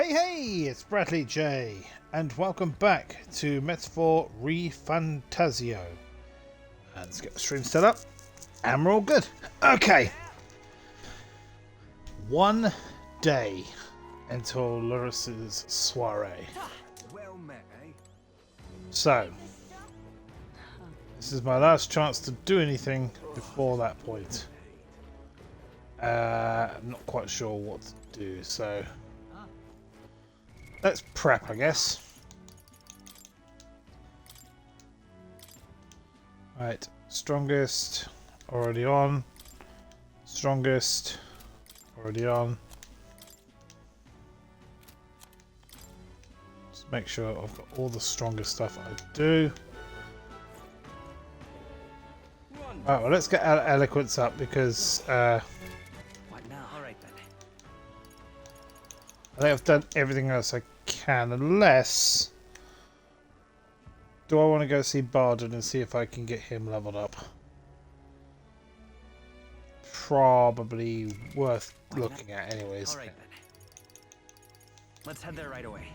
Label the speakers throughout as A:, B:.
A: Hey, hey, it's Bradley J, and welcome back to Metaphor Refantazio. And let's get the stream set up, and we're all good. Okay. 1 day until Larissa's soiree.
B: Well met, eh?
A: So, this is my last chance to do anything before that point. I'm not quite sure what to do, so let's prep, I guess. Right, strongest, already on. Strongest, already on. Just make sure I've got all the strongest stuff I do. Right, well, let's get eloquence up because
B: What now? All right then.
A: I think I've done everything else I can, unless... Do I want to go see Barden and see if I can get him leveled up? Probably worth looking at anyways.
B: All right then. Let's head there right away.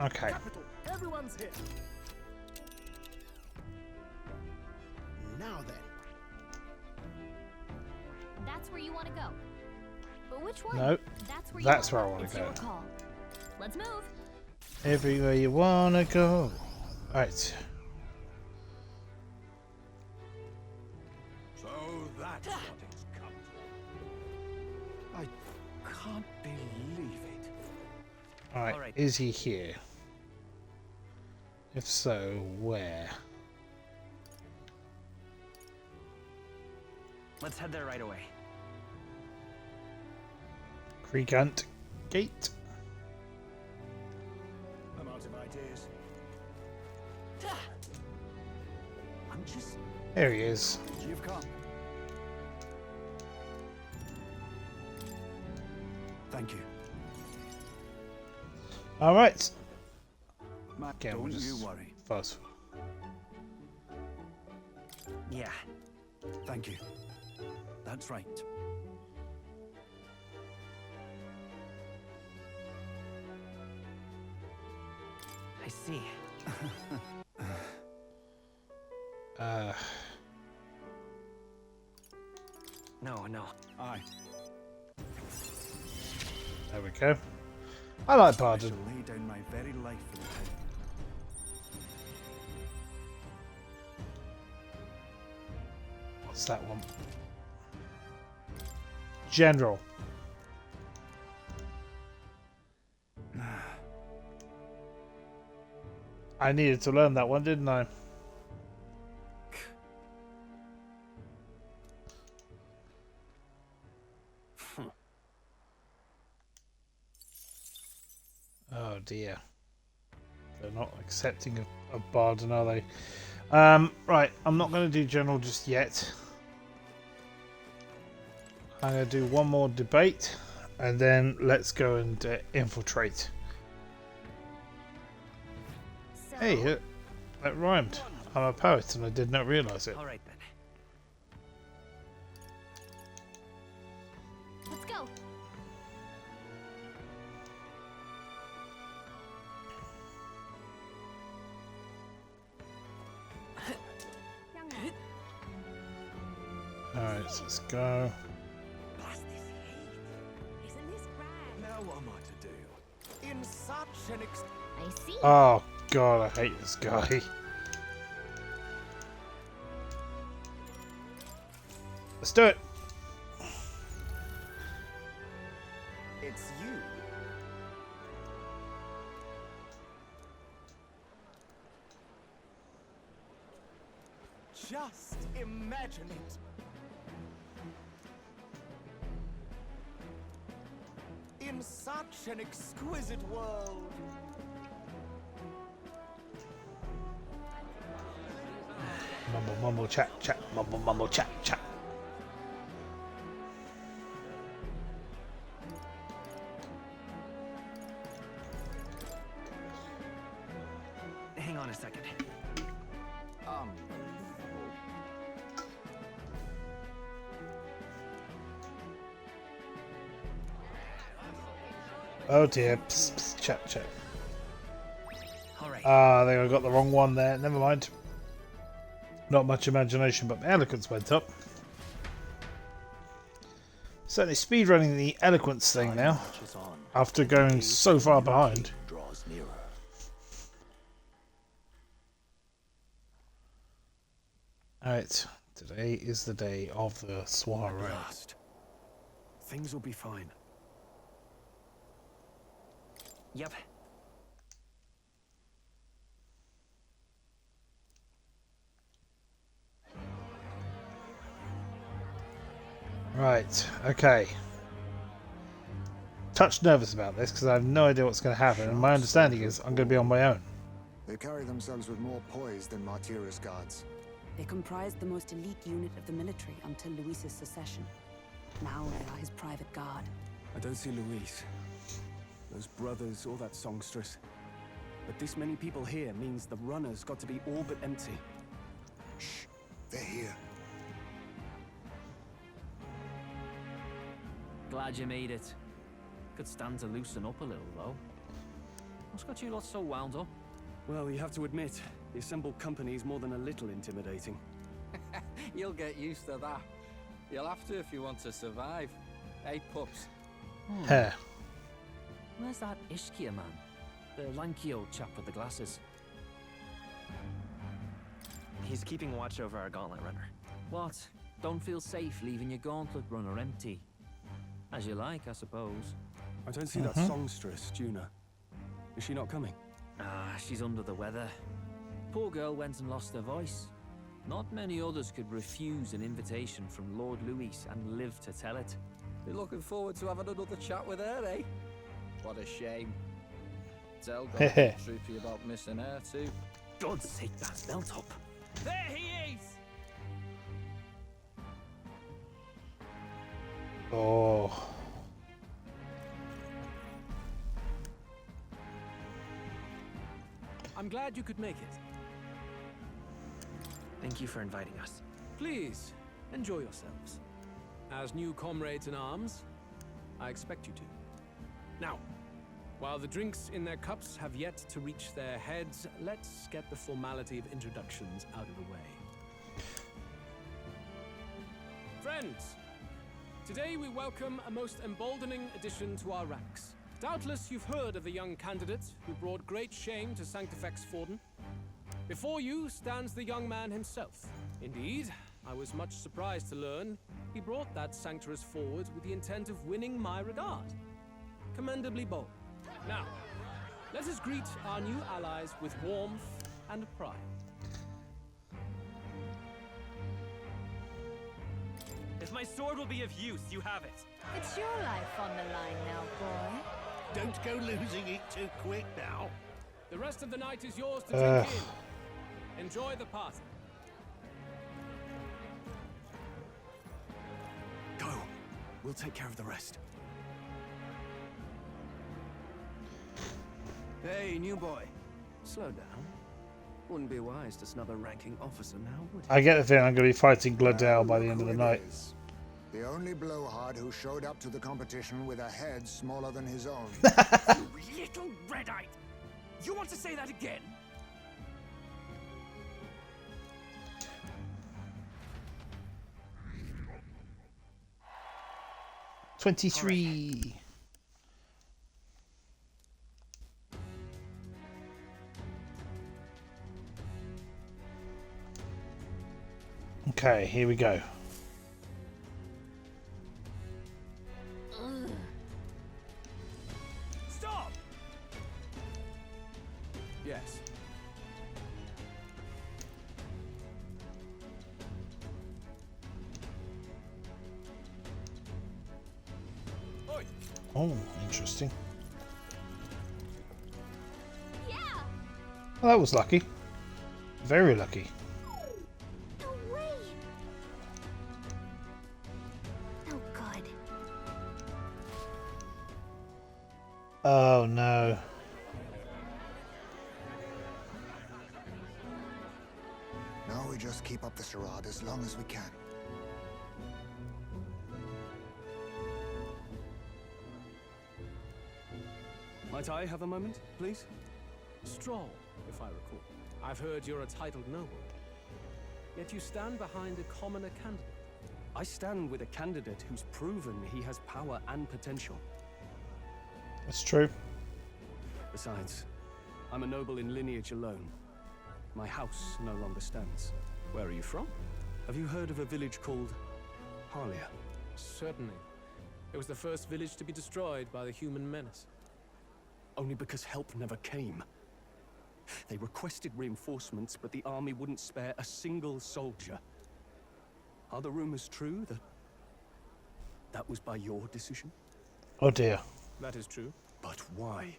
A: Okay.
C: Capital. Everyone's here. Now then.
D: That's where you want to go. But which one?
A: No,
D: That's
A: where I want
D: It's
A: to
D: your
A: go.
D: call. Let's move.
A: Everywhere you want to go. Right.
B: So that's what it's come to. I can't believe it.
A: Alright,
B: Alright.
A: is he here? If so, where?
B: Let's head there right away.
A: Cregunt Gate.
C: I'm out of ideas.
B: I'm just...
A: There he is.
C: You've come.
B: Thank you.
A: Alright.
B: Matt,
A: We'll
B: don't
A: just
B: you worry.
A: fast.
B: Yeah. Thank you. That's right. I see. No. Aye.
A: There we go. I like
B: I
A: Barden.
B: shall lay down my very life for the town.
A: What's that one? General. I needed to learn that one, didn't I? Oh dear. They're not accepting of Barden, are they? Right, I'm not going to do general just yet. I'm going to do one more debate, and then let's go and infiltrate.
D: So,
A: Hey, that rhymed. I'm a poet, and I did not realise it.
B: All right then.
D: let's go.
A: Alright, so let's go.
B: Blast this heat.
D: Isn't this grand?
B: Now what am I to do? In such an
D: I see.
A: Oh god, I hate this guy. Let's do it.
B: It's you. Just imagine it. In such an exquisite world.
A: Mumble, mumble, chat, chat, mumble, mumble, chat, chat.
B: Hang on a second.
A: Oh dear. Psst, psst, chat, chat.
E: All right.
A: Ah, I think I got the wrong one there. Never mind. Not much imagination, but my eloquence went up. Certainly speedrunning the eloquence thing now, after going so far behind.
B: Draws nearer.
A: Alright, today is the day of the soiree.
C: Last. Things will be fine.
E: Yep.
A: Right, okay. Touch nervous about this because I have no idea what's going to happen, and my understanding is I'm going to be on my own.
F: They carry themselves with more poise than Martyrus guards.
G: They comprised the most elite unit of the military until Luis's secession. Now they are his private guard.
C: I don't see Luis, those brothers, or that songstress. But this many people here means the runner's got to be all but empty.
F: Shh, they're here.
E: Glad you made it. Could stand to loosen up a little, though. What's got you lot so wound up?
C: Well, you have to admit, the assembled company is more than a little intimidating.
H: You'll get used to that. You'll have to if you want to survive. Hey, pups.
A: Hair.
E: Where's that Ishkia man? The lanky old chap with the glasses.
I: He's keeping watch over our gauntlet runner.
E: What? Don't feel safe leaving your gauntlet runner empty? As you like, I suppose.
C: I don't see that songstress, Junah. Is she not coming?
E: Ah, she's under the weather. Poor girl went and lost her voice. Not many others could refuse an invitation from Lord Luis and live to tell it.
H: You're looking forward to having another chat with her, eh? What a shame. Zell got a bit droopy about missing her too.
E: God's sake, that melt up.
H: There he is!
A: Oh.
J: I'm glad you could make it.
I: Thank you for inviting us.
J: Please, enjoy yourselves. As new comrades in arms, I expect you to. Now, while the drinks in their cups have yet to reach their heads, let's get the formality of introductions out of the way. Friends, today we welcome a most emboldening addition to our ranks. Doubtless you've heard of the young candidate who brought great shame to Sanctifex Forden. Before you stands the young man himself. Indeed, I was much surprised to learn he brought that sanctuary forward with the intent of winning my regard. Commendably bold. Now, let us greet our new allies with warmth and pride.
I: If my sword will be of use, you have it.
D: It's your life on the line now, boy.
C: Don't go losing it too quick now.
J: The rest of the night is yours to drink in. Enjoy the party.
C: Go. We'll take care of the rest.
B: Hey, new boy. Slow down. Wouldn't be wise to snub a ranking officer now, would it?
A: I get the feeling I'm going to be fighting Glodell by the end of the night.
F: The only blowhard who showed up to the competition with a head smaller than his own.
I: You little red-eyed! You want to say that again?
A: Right. 23. Okay, here we go.
J: Stop! Yes. Oi!
A: Oh, interesting.
D: Yeah!
A: Well, that was lucky. Very lucky.
D: No way! Oh, God.
A: Oh, no.
F: Now we just keep up the charade as long as we can.
C: Might I have a moment, please?
J: Strohl, if I recall. I've heard you're a titled noble. Yet you stand behind a commoner candidate.
C: I stand with a candidate who's proven he has power and potential.
A: That's true.
C: Besides, I'm a noble in lineage alone. My house no longer stands.
J: Where are you from?
C: Have you heard of a village called Harlia?
J: Certainly. It was the first village to be destroyed by the human menace.
C: Only because help never came. They requested reinforcements, but the army wouldn't spare a single soldier. Are the rumors true that was by your decision?
A: Oh dear.
J: That is true.
C: But why?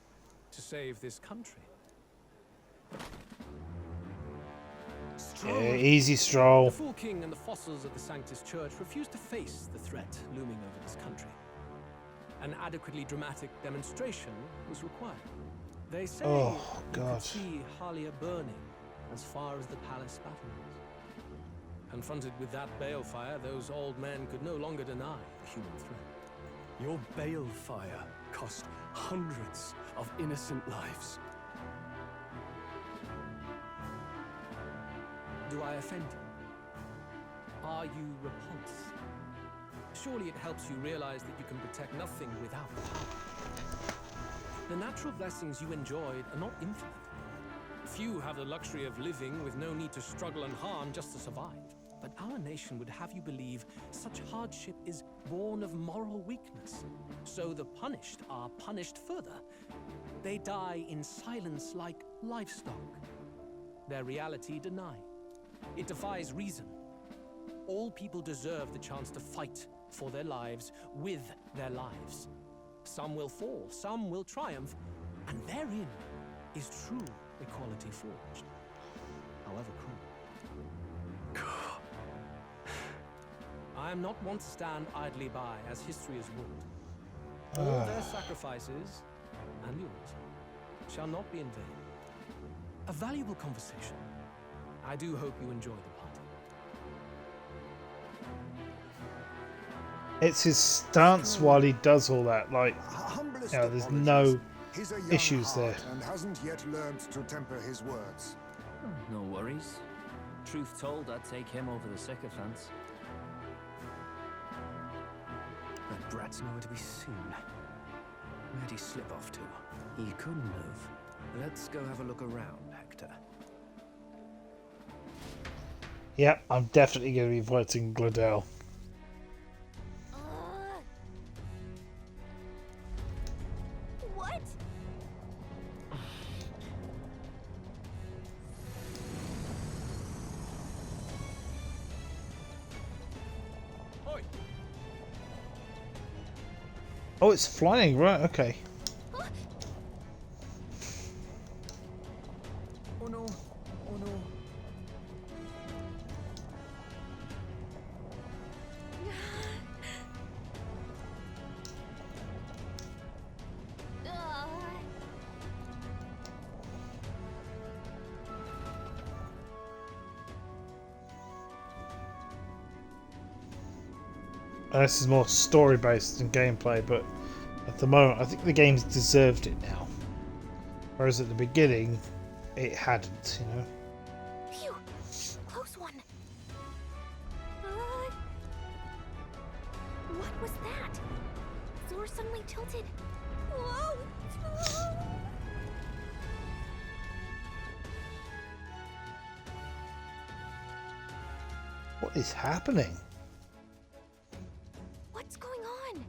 J: To save this country.
A: Yeah, easy, Strohl.
J: The Fool King and the fossils of the Sanctus Church refused to face the threat looming over this country. An adequately dramatic demonstration was required. They say
A: Oh,
J: you
A: God.
J: could see Harlia burning as far as the palace battlements. Confronted with that balefire, those old men could no longer deny the human threat.
C: Your balefire cost hundreds of innocent lives.
J: Do I offend you? Are you repulsed? Surely it helps you realize that you can protect nothing without power. The natural blessings you enjoyed are not infinite. Few have the luxury of living with no need to struggle and harm just to survive. But our nation would have you believe such hardship is born of moral weakness. So the punished are punished further. They die in silence like livestock. Their reality denied. It defies reason. All people deserve the chance to fight for their lives with their lives. Some will fall, some will triumph, and therein is true equality forged, however cruel. I am not one to stand idly by as history is wrought. All their sacrifices, and yours, shall not be in vain. A valuable conversation. I do hope you enjoy the party.
A: It's his stance while he does all that. Like,
F: Humblest
A: you know, there's
F: apologies.
A: no
F: He's a young
A: issues there.
F: heart and hasn't yet learned to temper his words.
E: No worries. Truth told, I'd take him over the sycophants.
C: That brat's nowhere to be seen. Where'd he slip off to?
K: He couldn't have. Let's go have a look around, Hector.
A: Yep, I'm definitely going to be voting Glodell.
D: What?
J: Oi!
A: Oh, it's flying, right? Okay.
K: Oh no! Oh no!
A: And this is more story based than gameplay, but at the moment I think the game's deserved it now. Whereas at the beginning it hadn't, you know.
D: Phew! Close one. What was that? The door suddenly tilted. Whoa!
A: What is happening?
D: What's going on?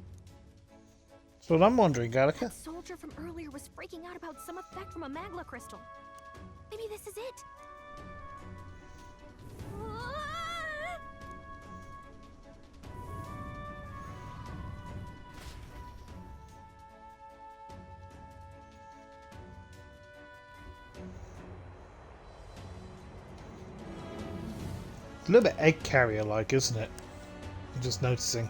A: That's what I'm wondering, Gallica.
D: That soldier from earlier was freaking out about some effect from a magla crystal. Maybe this is it.
A: It's a little bit egg carrier like, isn't it? I'm just noticing.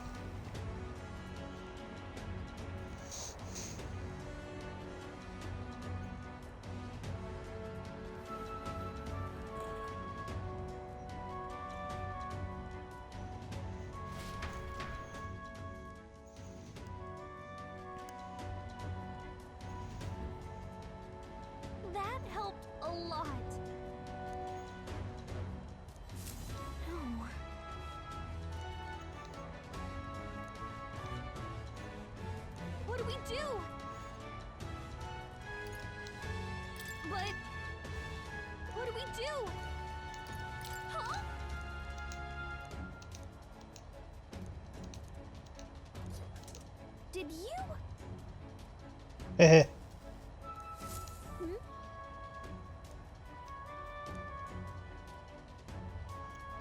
D: do? But what do we do? Huh? Did you?
A: Heh.
D: Hmm?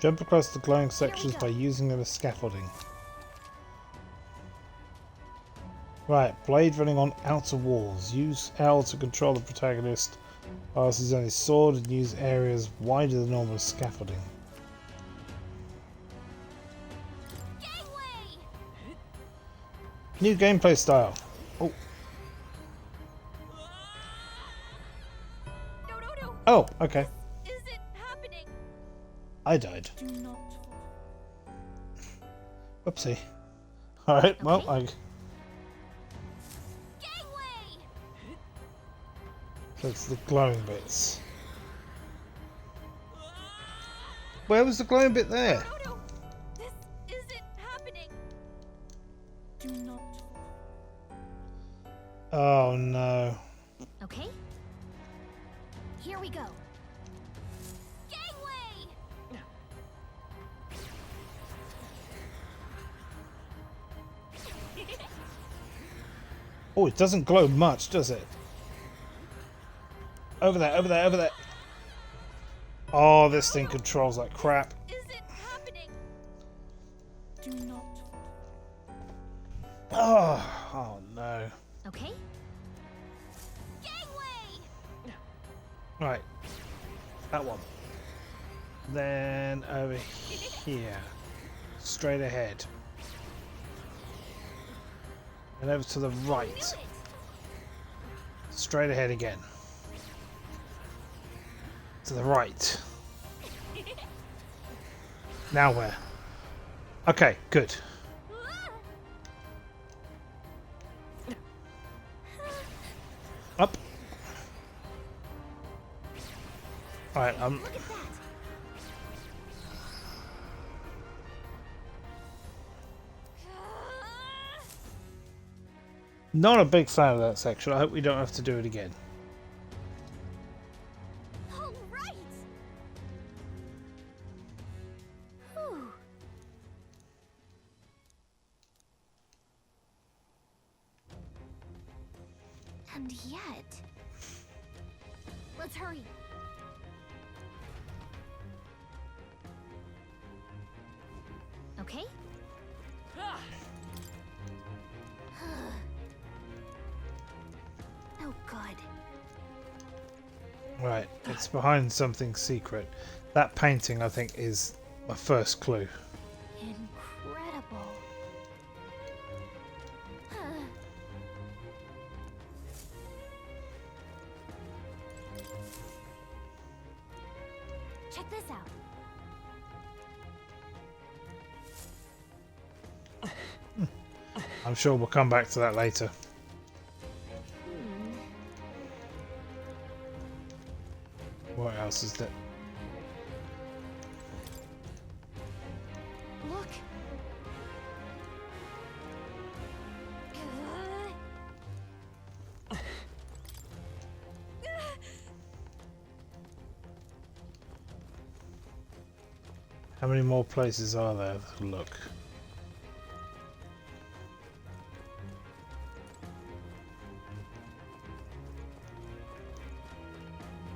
A: Jump across the glowing sections
D: go.
A: by using them as scaffolding. Right, blade running on outer walls. Use L to control the protagonist whilst he's on his sword and use areas wider than normal as scaffolding.
D: Gangway!
A: New gameplay style. Oh.
D: No.
A: Oh, okay.
D: Isn't happening.
A: I died.
D: Do not.
A: Whoopsie. Alright, well,
D: Okay.
A: I...
D: Gangway!
A: So it's the glowing bits. Where was the glowing bit there?
D: No. This isn't happening. Do not.
A: Oh no.
D: Okay. Here we go. Gangway!
A: Oh, it doesn't glow much, does it? Over there. Oh, this thing controls like crap.
D: Isn't happening. Do not.
A: Oh no.
D: Okay. Gangway!
A: Right. That one. Then over here. Straight ahead. And over to the right. Straight ahead again. To the right. Now where? Okay, good. Up. Alright,
D: Look at that.
A: not a big fan of that section. I hope we don't have to do it again.
D: All right. Whew. And yet, let's hurry. Okay. Oh God.
A: Right, it's behind something secret. That painting, I think, is my first clue.
D: Incredible. Check this out.
A: I'm sure we'll come back to that later. What else is there?
D: Look.
A: How many more places are there to look?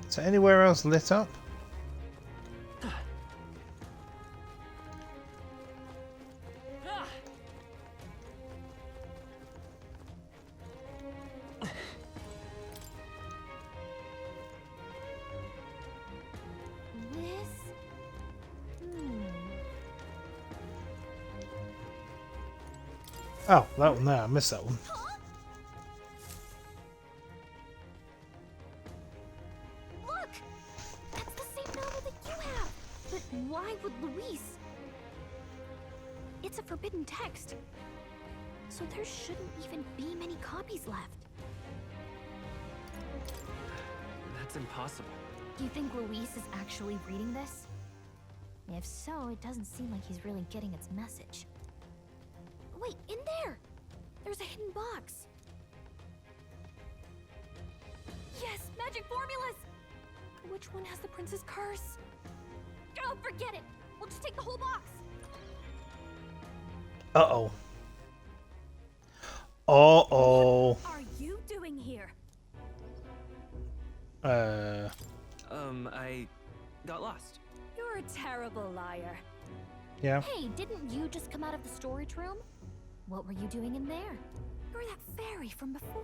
A: Is there anywhere else lit up?
D: This.
A: Oh, that one there. I missed that one.
D: Look! That's the same novel that you have! But why would Luis? It's a forbidden text. So there shouldn't even be many copies left.
E: That's impossible.
D: Do you think Luis is actually reading this? If so, it doesn't seem like he's really getting its message. Wait, in there! There's a hidden box. magic formulas! Which one has the prince's curse? Oh, forget it! We'll just take the whole box!
A: Uh-oh. Uh-oh.
D: What are you doing here?
E: I got lost.
D: You're a terrible liar.
A: Yeah.
D: Hey, didn't you just come out of the storage room? What were you doing in there? You're that fairy from before.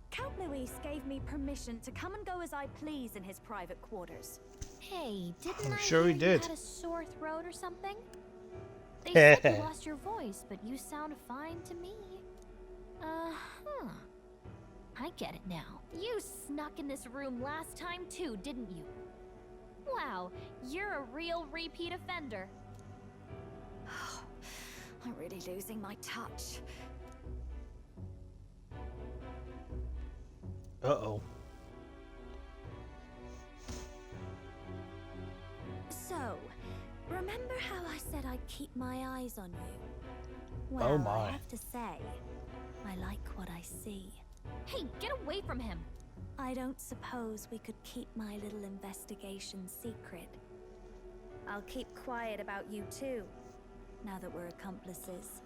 L: Count Luis gave me permission to come and go as I please in his private quarters.
D: Hey, didn't
A: I'm
D: I
A: sure
D: hear
A: he
D: you
A: did.
D: had a sore throat or something? They said you lost your voice, but you sound fine to me. Uh-huh. I get it now. You snuck in this room last time too, didn't you? Wow, you're a real repeat offender.
L: I'm really losing my touch.
A: Uh-oh.
L: So, remember how I said I'd keep my eyes on you?
A: Oh
L: Well,
A: my.
L: I have to say, I like what I see.
D: Hey, get away from him!
L: I don't suppose we could keep my little investigation secret. I'll keep quiet about you too, now that we're accomplices.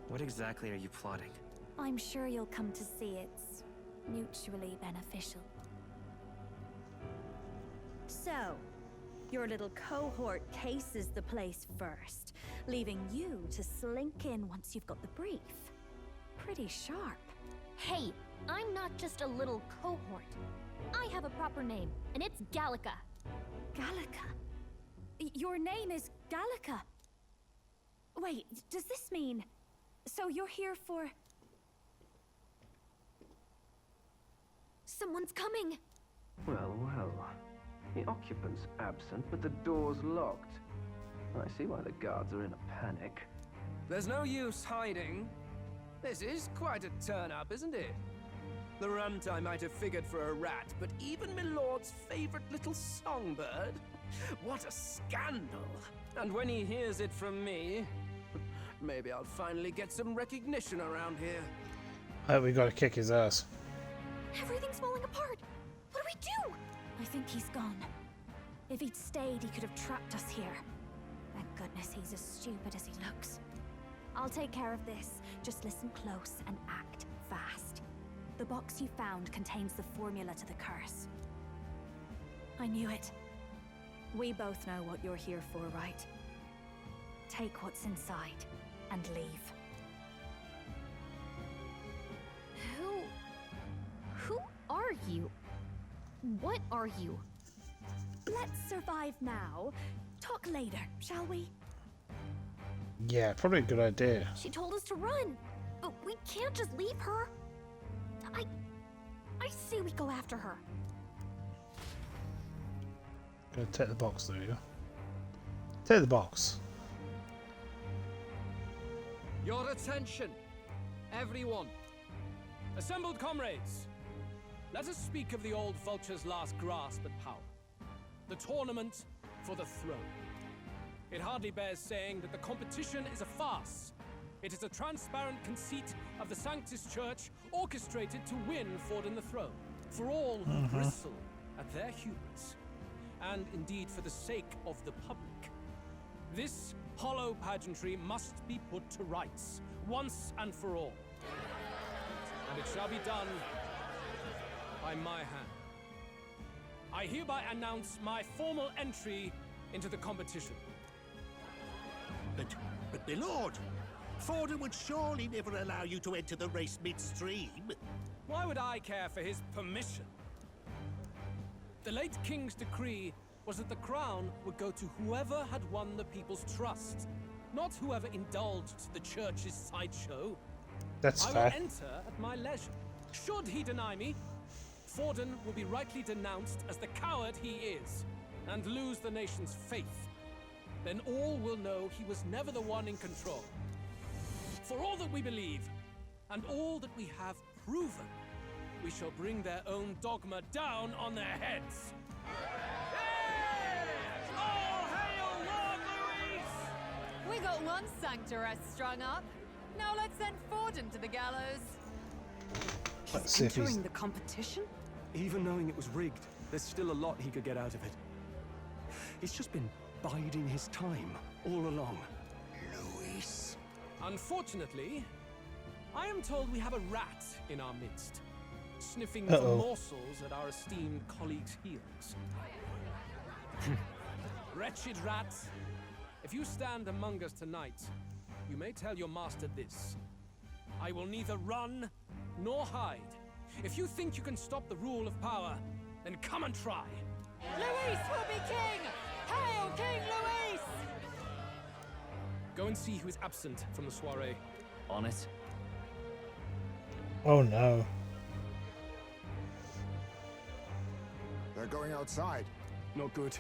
E: What exactly are you plotting?
L: I'm sure you'll come to see it's mutually beneficial. So, your little cohort cases the place first, leaving you to slink in once you've got the brief. Pretty sharp.
D: Hey, I'm not just a little cohort. I have a proper name, and it's Gallica.
L: Gallica? Your name is Gallica? Wait, does this mean... So you're here for...
D: Someone's coming!
K: Well, well. The occupant's absent, but the door's locked. I see why the guards are in a panic.
C: There's no use hiding. This is quite a turn-up, isn't it? The runt I might have figured for a rat, but even Milord's favorite little songbird? What a scandal! And when he hears it from me, maybe I'll finally get some recognition around here.
A: I hope we gotta kick his ass.
D: Everything's falling apart! What do we do?
L: I think he's gone. If he'd stayed, he could have trapped us here. Thank goodness he's as stupid as he looks. I'll take care of this. Just listen close and act fast. The box you found contains the formula to the curse. I knew it. We both know what you're here for, right? Take what's inside and leave.
D: Who are you? What are you?
L: Let's survive now. Talk later, shall we?
A: Yeah, probably a good idea.
D: She told us to run, but we can't just leave her. I say we go after her.
A: Gonna take the box though, yeah? Take the box.
J: Your attention, everyone. Assembled comrades, let us speak of the old vulture's last grasp at power. The tournament for the throne. It hardly bears saying that the competition is a farce. It is a transparent conceit of the Sanctus Church orchestrated to win Forden the throne. For all who bristle at their hubris, and indeed for the sake of the public. This hollow pageantry must be put to rights, once and for all. And it shall be done by my hand. I hereby announce my formal entry into the competition.
I: But my lord, Forden would surely never allow you to enter the race midstream.
J: Why would I care for his permission? The late king's decree was that the crown would go to whoever had won the people's trust, not whoever indulged the church's sideshow.
A: That's
J: I
A: fair.
J: will enter at my leisure. Should he deny me, Forden will be rightly denounced as the coward he is, and lose the nation's faith. Then all will know he was never the one in control. For all that we believe, and all that we have proven, we shall bring their own dogma down on their heads.
M: We got one sanctoress strung up. Now let's send Forden to the gallows.
A: Let's see if he's...
G: Entering the competition?
C: Even knowing it was rigged, there's still a lot he could get out of it. He's just been biding his time all along.
I: Luis.
J: Unfortunately, I am told we have a rat in our midst, sniffing for morsels at our esteemed colleagues' heels. Wretched rat, if you stand among us tonight, you may tell your master this. I will neither run nor hide. If you think you can stop the rule of power, then come and try.
M: Luis will be king! Hail King Luis!
J: Go and see who is absent from the soiree.
E: On it.
A: Oh no.
F: They're going outside.
C: Not good.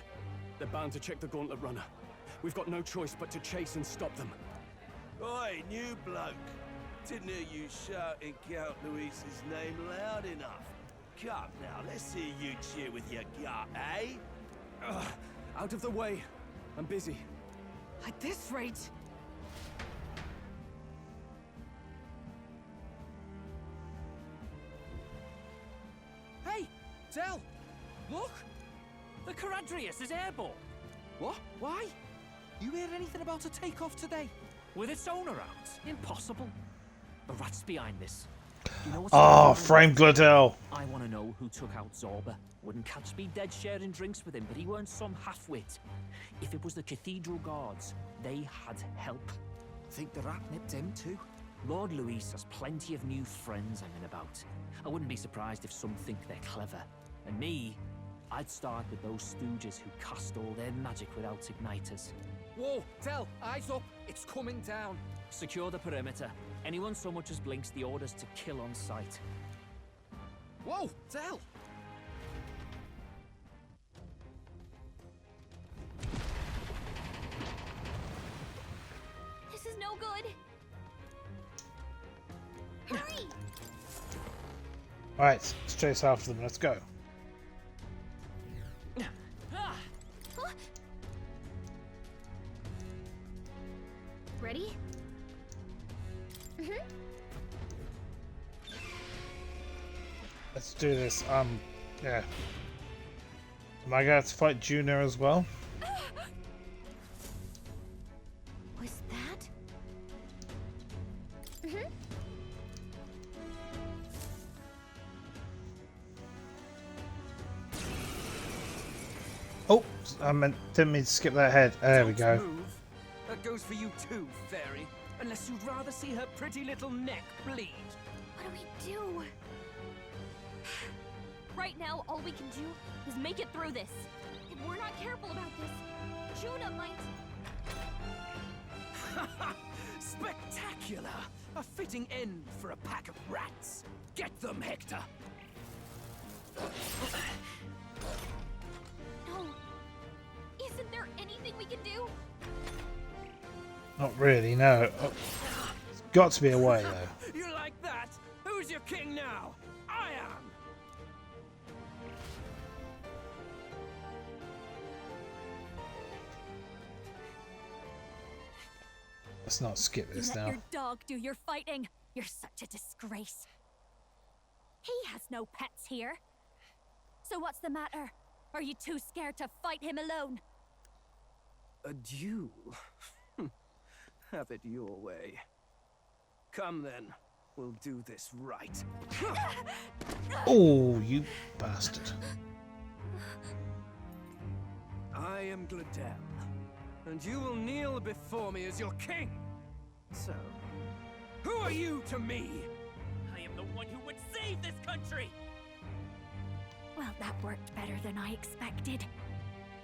C: They're bound to check the gauntlet runner. We've got no choice but to chase and stop them.
N: Oi, new bloke. Didn't hear you shouting Count Luis's name loud enough. Come now, let's hear you cheer with your gut, eh?
C: Out of the way. I'm busy.
M: At this rate...
E: Hey, Dell! Look! The Caradrius is airborne!
C: What? Why? You hear anything about a takeoff today?
E: With its owner out? Impossible. The rat's behind this. You know what's
A: frame Glodell.
E: I want to know who took out Zorba. Wouldn't catch me dead sharing drinks with him, but he weren't some half-wit. If it was the Cathedral Guards, they had help.
C: Think the rat nipped him too?
E: Lord Luis has plenty of new friends hanging about. I wouldn't be surprised if some think they're clever. And me, I'd start with those stooges who cast all their magic without igniters.
J: Whoa, Tell, eyes up, it's coming down.
E: Secure the perimeter. Anyone so much as blinks, the orders to kill on sight.
J: Whoa, Tell!
D: This is no good. Hurry!
A: Alright, let's chase after them. Let's go.
D: Ready?
A: Let's do this. Yeah. Am I gonna have to fight Junah as well?
D: Was that?
A: Oh, didn't mean to skip that head. There we go.
H: Move. That goes for you too, fairy. Unless you'd rather see her pretty little neck bleed.
D: What do we do? Right now, all we can do is make it through this. If we're not careful about this, Junah might...
H: Spectacular! A fitting end for a pack of rats. Get them, Hector!
D: No. Isn't there anything we can do?
A: Not really, no. Oh, there's got to be a way, though.
H: You like that? Who's your king now? I am!
A: Let's not skip this
L: You
A: now.
L: let your dog do your fighting. You're such a disgrace. He has no pets here. So what's the matter? Are you too scared to fight him alone?
H: A duel? Have it your way. Come then. We'll do this right.
A: Oh, you bastard.
H: I am Glodell, and you will kneel before me as your king. So, who are you to me?
E: I am the one who would save this country!
L: Well, that worked better than I expected.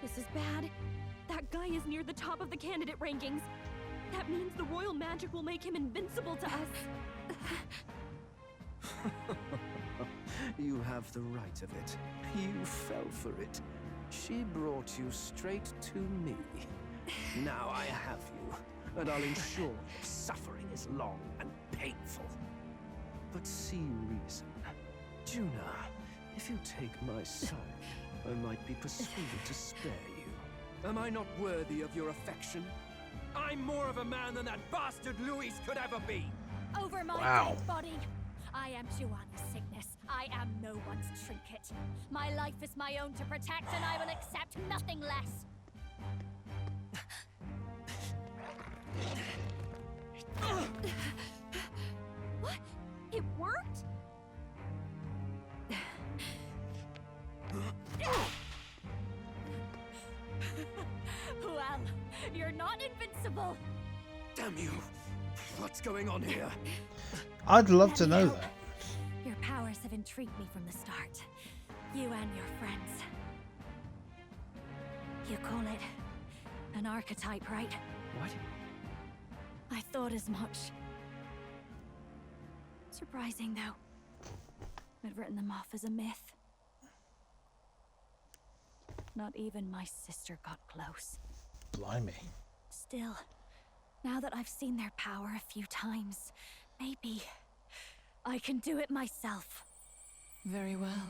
D: This is bad. That guy is near the top of the candidate rankings. That means the royal magic will make him invincible to us.
H: You have the right of it. You fell for it. She brought you straight to me. Now I have you, and I'll ensure your suffering is long and painful. But see reason. Junah, if you take my side, I might be persuaded to spare you. Am I not worthy of your affection? I'm more of a man than that bastard Luis could ever be!
L: over my
A: Wow.
L: dead body. I am Junah's sickness. I am no one's trinket. My life is my own to protect, and I will accept nothing less. What? It worked? Well, you're not invincible.
C: Damn you! What's going on here?
A: I'd love to know that.
L: Your powers have intrigued me from the start. You and your friends. You call it an archetype, right?
E: What?
L: I thought as much. Surprising, though. I'd written them off as a myth. Not even my sister got close.
A: Blimey.
L: Still, now that I've seen their power a few times, maybe I can do it myself.
O: Very well.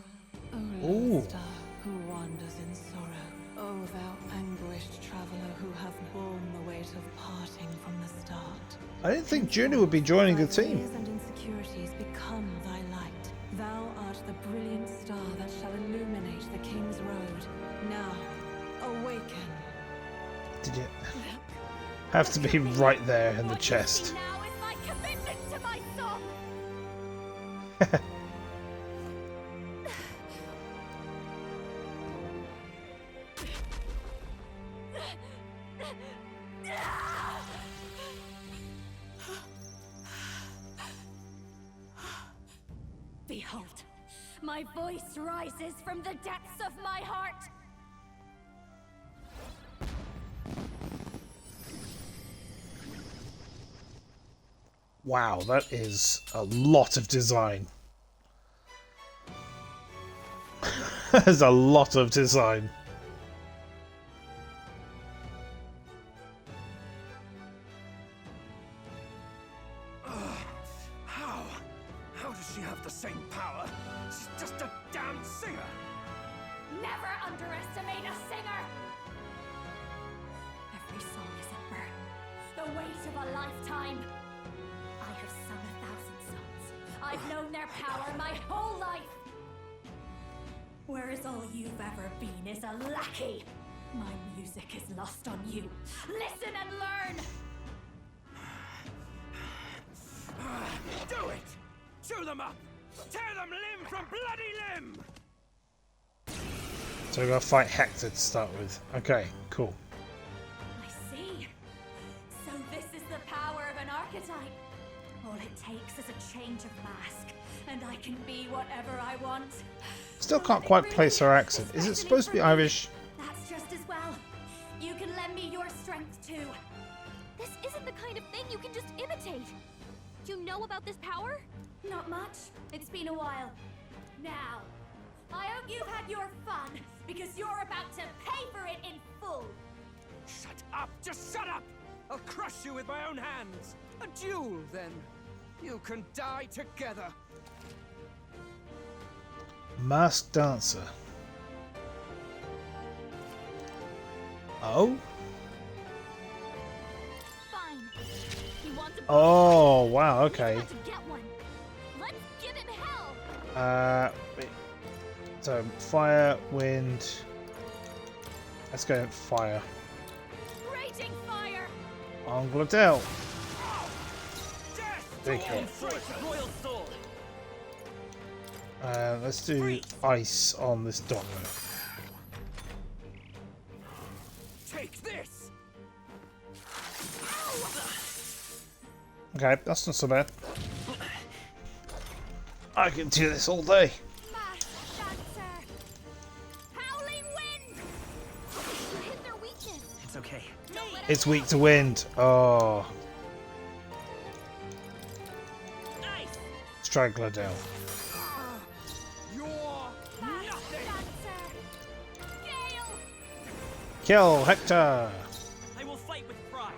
O: O
A: Ooh.
O: lone star who wanders in sorrow. O thou anguished traveler who hath borne the weight of parting from the start.
A: I didn't think Junah would be joining the
O: Thy
A: team.
O: fears and insecurities become thy light. Thou art the brilliant star that shall illuminate the king's road. Now, awaken.
A: Did you have to be right there in the
L: What you
A: chest?
L: see now is my commitment to my song. Behold, my voice rises from the depths of my heart.
A: Wow, that is a lot of design. There's a lot of design.
C: How does she have the same power? She's just a damn singer!
L: Never underestimate a singer! Every song is a burden, the weight of a lifetime. I have sung 1,000 songs. I've known their power my whole life. Whereas all you've ever been is a lackey. My music is lost on you. Listen and learn!
C: Do it! Chew them up! Tear them limb from bloody limb!
A: So we've got to fight Hector to start with. Okay, cool.
L: I see. So this is the power of an archetype. All it takes is a change of mask, and I can be whatever I want.
A: Still can't quite place her accent. Is it supposed to be Irish?
L: That's just as well. You can lend me your strength too.
D: This isn't the kind of thing you can just imitate. You know about this power?
L: Not much. It's been a while. Now, I hope you've had your fun, because you're about to pay for it in full.
C: Shut up! Just shut up! I'll crush you with my own hands! A duel, then. You can die together.
A: Masked dancer. Oh?
D: Fine. He wants a
A: Oh, wow, okay.
D: He's about to get one. Let's give him hell.
A: Wait. So, fire, wind. Let's go fire.
L: Raging fire!
A: On Glodell. Big hit.
E: Royal sword.
A: Let's do ice on this doggo.
C: Take this!
A: Okay, that's not so bad. I can do this all day.
L: Masked dancer! Howling wind!
D: You hit their weakness.
E: It's okay.
D: Don't let
A: It's weak to wind. Oh.
E: Nice.
A: Let's try Glodell. Kill Hector!
E: I will fight with pride.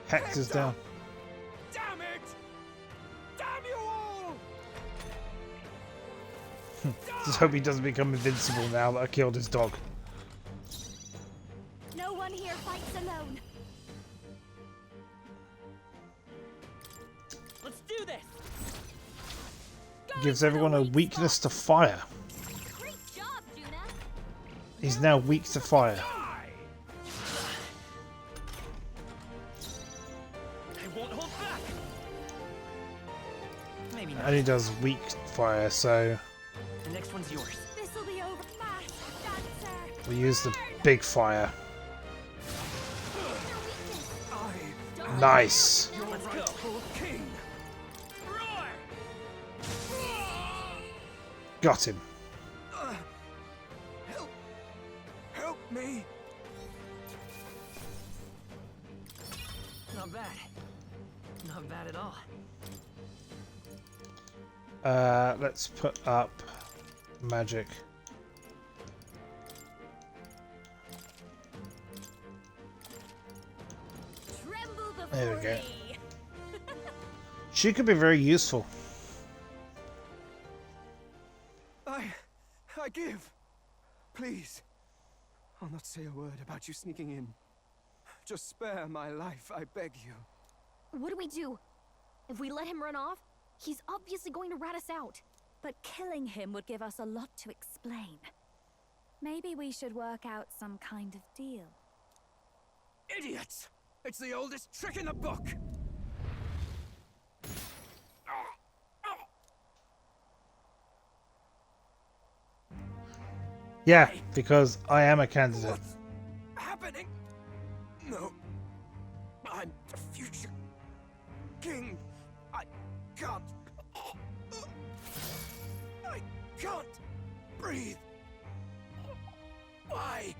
A: Hector's down.
C: Damn it! Damn you all!
A: Just hope he doesn't become invincible now that I killed his dog.
L: No one here fights alone.
E: do this.
A: Gives everyone a weakness to fire.
D: Great job, Junah.
A: He's now weak to fire.
E: I won't hold back. Maybe not.
A: And he does weak fire, so
E: The next one's yours.
L: This'll be over fast, dancer.
A: we use the big fire.
H: I
A: Nice.
H: your rightful king.
E: Roar!
A: Got him.
H: Help me.
E: Not bad. Not bad at all.
A: Let's put up magic.
D: Tremble before
A: There we go.
D: me.
A: She could be very useful.
H: I give. Please. I'll not say a word about you sneaking in. Just spare my life, I beg you.
D: What do we do? If we let him run off, he's obviously going to rat us out.
L: But killing him would give us a lot to explain. Maybe we should work out some kind of deal.
H: Idiots! It's the oldest trick in the book!
A: Yeah, because I am a candidate.
H: What's happening? No. I'm the future king. I can't. I can't breathe. Why?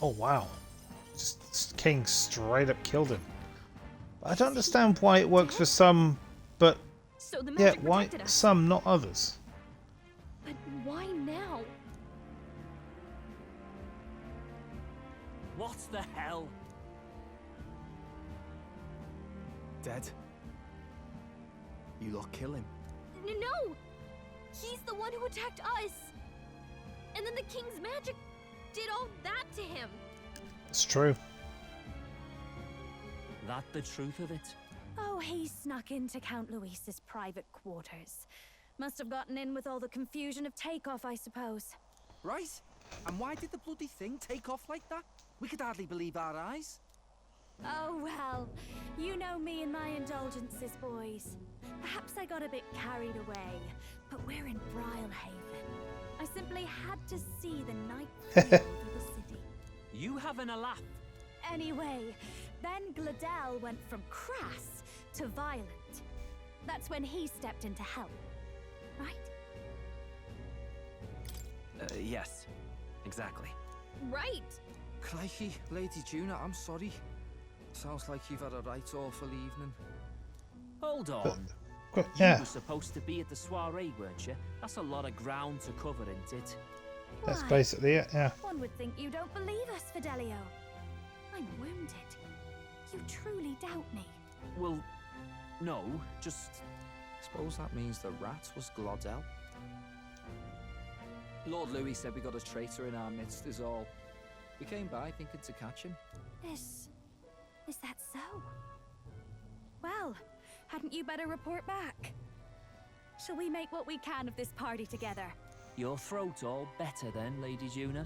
A: Oh wow. Just King straight up killed him. I don't understand why it works for some, but
D: So the
A: yeah,
D: magic
A: why
D: protected us.
A: some, not others?
D: But why now?
E: What the hell?
H: Dead? You lot kill him.
D: No! He's the one who attacked us! And then the king's magic did all that to him!
A: It's true.
E: That the truth of it?
L: Oh, he snuck into Count Luis's private quarters. Must have gotten in with all the confusion of takeoff, I suppose.
P: Right? And why did the bloody thing take off like that? We could hardly believe our eyes.
L: Oh, well, you know me and my indulgences, boys. Perhaps I got a bit carried away, but we're in Brilhaven. I simply had to see the night view of the city.
E: You having a laugh?
L: Anyway, then Glodell went from crass to violent. That's when he stepped in to help, right?
E: Yes. Exactly.
D: Right!
P: Crikey, Lady Junah, I'm sorry. Sounds like you've had a right awful evening.
E: Hold on.
A: Yeah.
E: You were supposed to be at the soiree, weren't you? That's a lot of ground to cover, isn't it?
A: That's
L: Why?
A: basically it, yeah.
L: One would think you don't believe us, Fidelio. I'm wounded. You truly doubt me.
E: Well, no, just...
P: Suppose that means the rat was Glodell. Lord Louis said we got a traitor in our midst is all. We came by thinking to catch him.
L: Is that so? Well, hadn't you better report back? Shall we make what we can of this party together?
E: Your throat all better then, Lady Junah?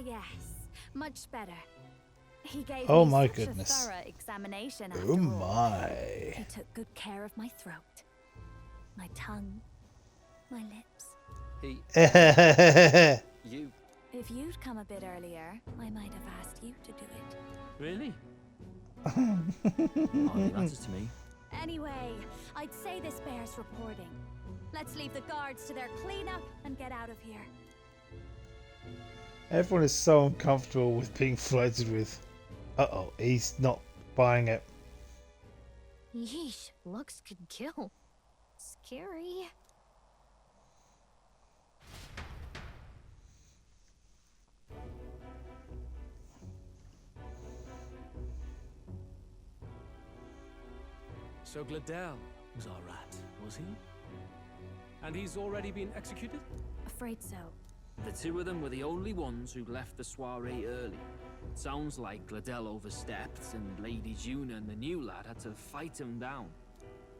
L: Yes, much better. He gave
A: Oh
L: me
A: my
L: such
A: goodness.
L: a thorough examination after
A: Oh
L: all.
A: my.
L: He took good care of my throat, my tongue, my lips.
P: You.
L: If you'd come a bit earlier, I might have asked you to do it.
E: Really? Hardly matters to me.
L: Anyway, I'd say this bears reporting. Let's leave the guards to their cleanup and get out of here.
A: Everyone is so uncomfortable with being flirted with. Uh-oh, he's not buying it.
D: Yeesh, looks could kill. Scary.
J: So Glodell was our rat, was he? And he's already been executed?
L: Afraid so.
E: The two of them were the only ones who left the soiree early. Sounds like Glodell overstepped, and Lady Junah and the new lad had to fight him down.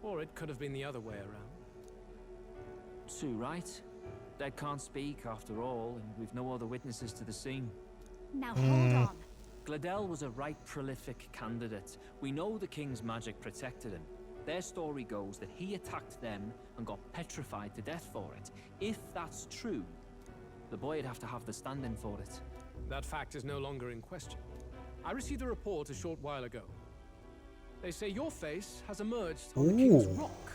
J: Or it could have been the other way around.
E: Too right. Dead can't speak, after all, and we've no other witnesses to the scene.
L: Now hold on.
E: Glodell was a right prolific candidate. We know the king's magic protected him. Their story goes that he attacked them and got petrified to death for it. If that's true, the boy'd have to have the stand-in for it.
J: That fact is no longer in question. I received a report a short while ago. They say your face has emerged on the King's Rock.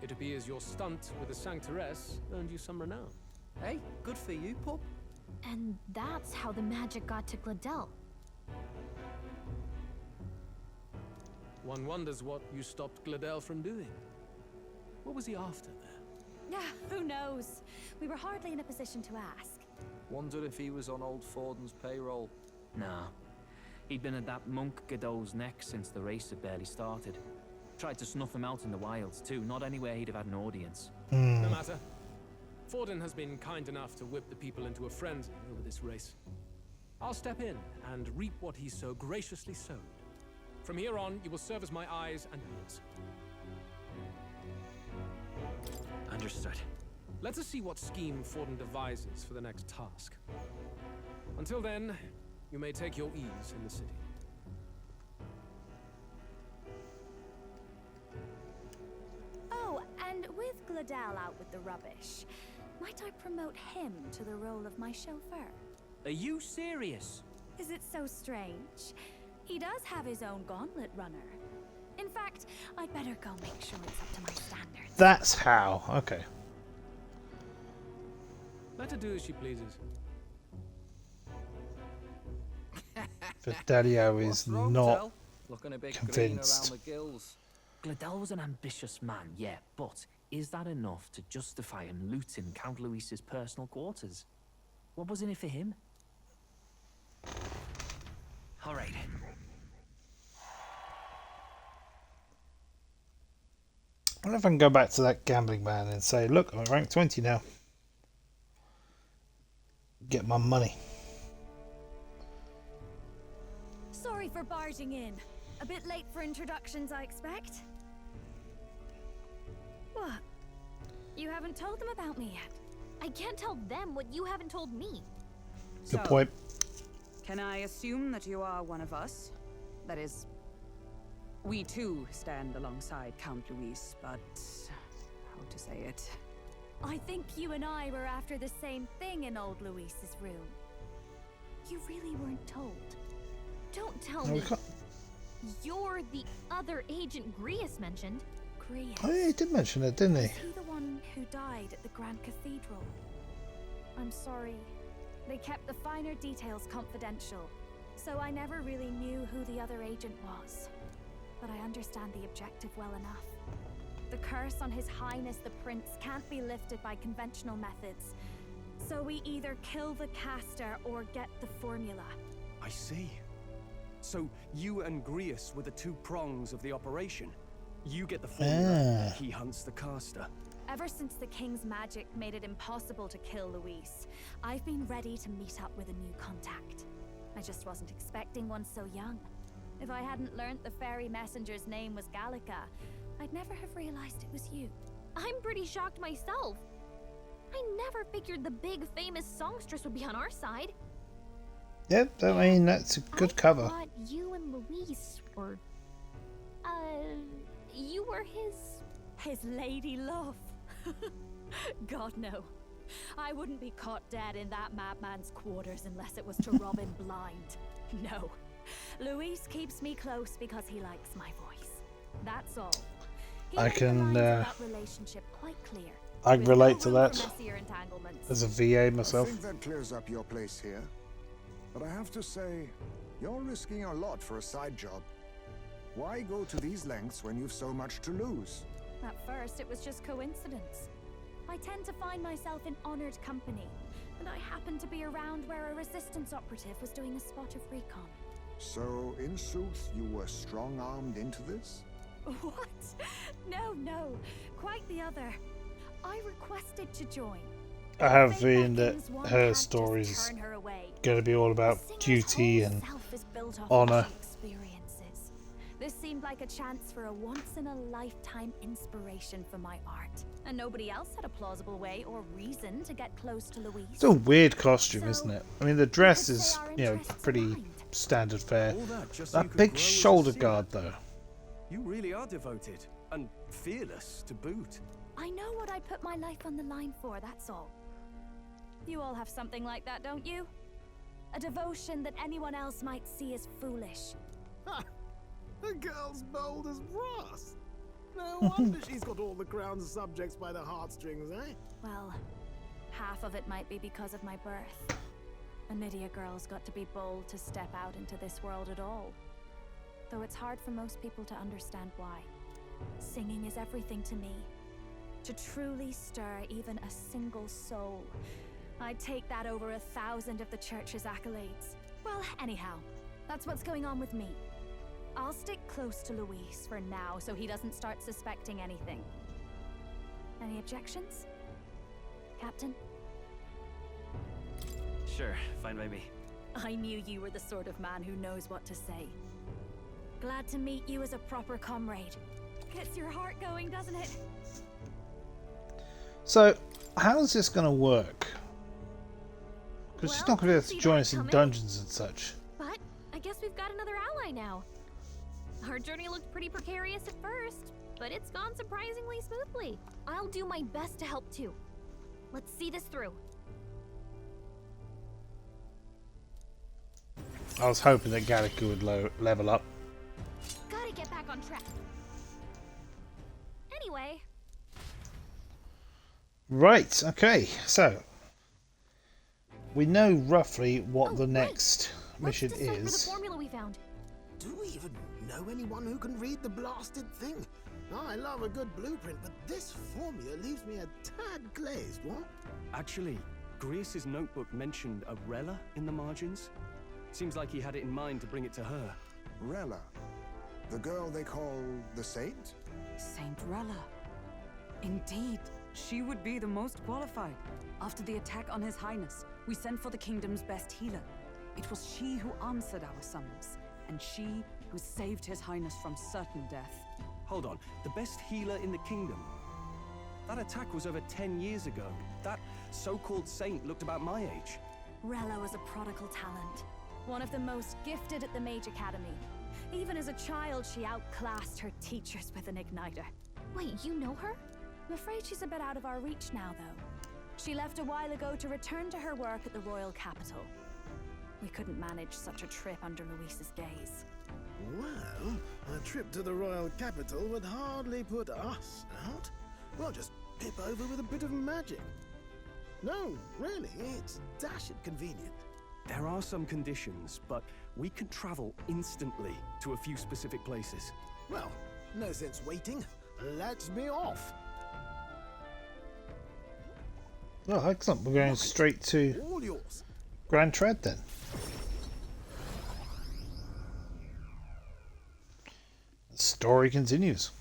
J: It appears your stunt with the Sanctoress earned you some renown.
P: Hey, good for you, pup.
D: And that's how the magic got to Glodell.
J: One wonders what you stopped Glodell from doing. What was he after there?
L: Yeah, who knows? We were hardly in a position to ask.
P: Wondered if he was on old Forden's payroll.
E: Nah. He'd been at that monk Godot's neck since the race had barely started. Tried to snuff him out in the wilds too, not anywhere he'd have had an audience.
J: No matter. Forden has been kind enough to whip the people into a frenzy over this race. I'll step in and reap what he so graciously sowed. From here on, you will serve as my eyes and ears.
E: Understood.
J: Let us see what scheme Forden devises for the next task. Until then, you may take your ease in the city.
L: Oh, and with Glodell out with the rubbish, might I promote him to the role of my chauffeur?
E: Are you serious?
L: Is it so strange? He does have his own gauntlet runner. In fact, I'd better go make sure it's up to my standards.
A: That's how. Okay.
J: Let her do as she pleases.
A: Fidelio is not
P: Looking a bit
A: convinced.
P: green around the gills.
E: Glodell was an ambitious man, yeah, but is that enough to justify him looting Count Luis's personal quarters? What was in it for him? All right.
A: I wonder if I can go back to that gambling man and say, look, I'm at rank 20 now. Get my money.
L: Sorry for barging in. A bit late for introductions, I expect. What? You haven't told them about me yet?
D: I can't tell them what you haven't told me.
A: Good point.
G: Can I assume that you are one of us? That is, we too stand alongside Count Luis, but how to say it?
L: I think you and I were after the same thing in old Luis's room. You really weren't told.
D: Don't tell
A: No,
D: me.
A: we can't.
D: You're the other agent Grius mentioned.
L: Grius?
A: Oh, yeah, he did mention it, didn't he?
L: Is he the one who died at the Grand Cathedral? I'm sorry. They kept the finer details confidential, so I never really knew who the other agent was. But I understand the objective well enough. The curse on His Highness the Prince can't be lifted by conventional methods. So we either kill the caster or get the formula.
C: I see. So you and Grius were the two prongs of the operation. You get the formula, he hunts the caster.
L: Ever since the King's magic made it impossible to kill Luis, I've been ready to meet up with a new contact. I just wasn't expecting one so young. If I hadn't learnt the fairy messenger's name was Gallica, I'd never have realized it was you.
D: I'm pretty shocked myself. I never figured the big famous songstress would be on our side.
A: Yep, I mean, that's a good cover.
D: I thought you and Luis were... you were
L: his lady love. God, no. I wouldn't be caught dead in that madman's quarters unless it was to rob him blind. No. Luis keeps me close because he likes my voice. That's all.
A: I can,
L: relationship quite clear.
A: I can relate to that.
L: Messier entanglements.
A: As a VA
F: I
A: myself.
F: think that clears up your place here. But I have to say, you're risking a lot for a side job. Why go to these lengths when you've so much to lose?
L: At first, it was just coincidence. I tend to find myself in honored company, and I happened to be around where a resistance operative was doing a spot of recon.
F: So, in sooth, you were strong-armed into this?
L: What? No, quite the other. I requested to join.
A: I have a feeling that her story is going to be all about duty and honor.
L: This seemed like a chance for a once-in-a-lifetime inspiration for my art. And nobody else had a plausible way or reason to get close to Louise.
A: It's a weird costume, isn't it? I mean, the dress is, you know, pretty standard fare. That big shoulder guard, though.
C: You really are devoted and fearless to boot.
L: I know what I put my life on the line for, that's all. You all have something like that, don't you? A devotion that anyone else might see as foolish.
B: The girl's bold as brass. No wonder she's got all the crown's subjects by the heartstrings, eh?
L: Well, half of it might be because of my birth. A Nydia girl's got to be bold to step out into this world at all. Though it's hard for most people to understand why. Singing is everything to me. To truly stir even a single soul. I'd take that over 1,000 of the church's accolades. Well, anyhow, that's what's going on with me. I'll stick close to Louise for now so he doesn't start suspecting anything. Any objections? Captain?
E: Sure, fine by me.
L: I knew you were the sort of man who knows what to say. Glad to meet you as a proper comrade. Gets your heart going, doesn't it?
A: So, how's this going to work? Because she's not going to be able to join us in dungeons and such.
D: But I guess we've got another ally now. Our journey looked pretty precarious at first, but it's gone surprisingly smoothly. I'll do my best to help too. Let's see this through.
A: I was hoping that Gallica would level up.
D: Gotta get back on track. Anyway.
A: Right, okay, so we know roughly what the next mission is.
D: The formula we found.
B: Do we even know anyone who can read the blasted thing? I love a good blueprint, but this formula leaves me a tad glazed, what?
C: Actually, Grease's notebook mentioned a Rella in the margins. Seems like he had it in mind to bring it to her.
F: Rella? The girl they call the Saint?
G: Saint Rella. Indeed, she would be the most qualified. After the attack on His Highness, we sent for the kingdom's best healer. It was she who answered our summons, and she who saved His Highness from certain death.
C: Hold on, the best healer in the kingdom? That attack was over 10 years ago. That so-called saint looked about my age.
L: Rella was a prodigal talent. One of the most gifted at the Mage Academy. Even as a child, she outclassed her teachers with an igniter.
D: Wait, you know her?
L: I'm afraid she's a bit out of our reach now, though. She left a while ago to return to her work at the royal capital. We couldn't manage such a trip under Louise's gaze.
B: Well, a trip to the royal capital would hardly put us out. We'll just pip over with a bit of magic. No, really, it's dashed convenient.
C: There are some conditions, but we can travel instantly to a few specific places.
B: Well, no sense waiting. Let's be off.
A: Oh, excellent. We're going straight to
B: All yours.
A: Grand Tread then. The story continues.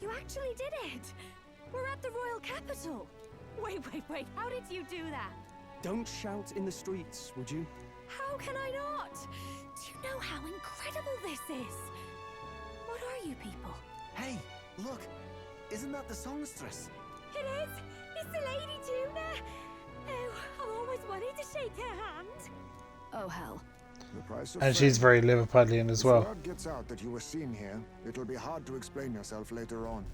L: You actually did it! We're at the royal capital! Wait, how did you do that?
C: Don't shout in the streets, would you?
L: How can I not? Do you know how incredible this is? What are you people?
P: Hey, look! Isn't that the songstress?
L: It is! It's the Lady Junah! Oh, I've always wanted to shake her hand. Oh, hell.
F: The price of
A: And she's very Liverpudlian as well.
F: If word gets out that you were seen here, it'll be hard to explain yourself later on.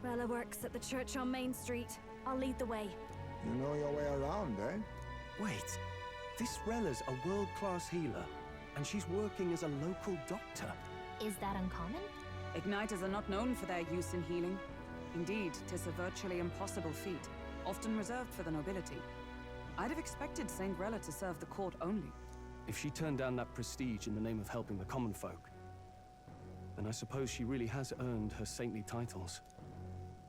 L: Rella works at the church on Main Street. I'll lead the way.
F: You know your way around, eh?
C: Wait, this Rella's a world-class healer, and she's working as a local doctor.
D: Is that uncommon?
G: Igniters are not known for their use in healing. Indeed, 'tis a virtually impossible feat, often reserved for the nobility. I'd have expected Saint Rella to serve the court only.
C: If she turned down that prestige in the name of helping the common folk, then I suppose she really has earned her saintly titles.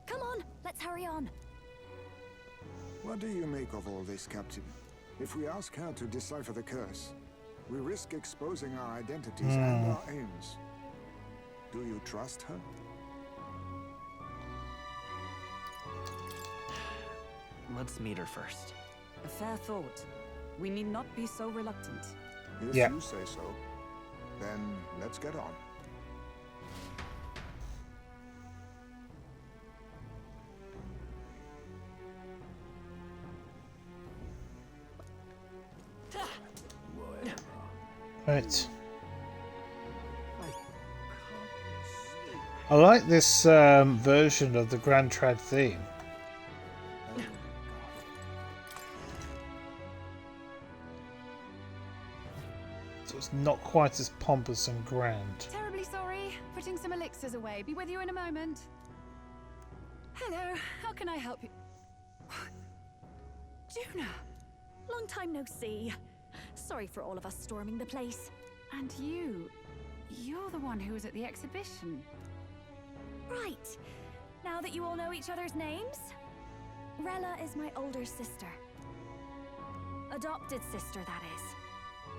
L: Come on, let's hurry on.
F: What do you make of all this, Captain? If we ask her to decipher the curse, We risk exposing our identities and our aims. Do you trust her?
Q: Let's meet her first.
G: A fair thought. We need not be so reluctant.
F: If
A: Yeah.
F: you say so, then let's get on.
A: Right. I like this version of the Grand Trad theme. So it's not quite as pompous and grand.
R: Terribly sorry. Putting some elixirs away. Be with you in a moment. Hello. How can I help you? Junah!
L: Long time no see. Sorry for all of us storming the place.
R: And you're the one who was at the exhibition.
L: Right. Now that you all know each other's names? Rella is my older sister. Adopted sister, that is.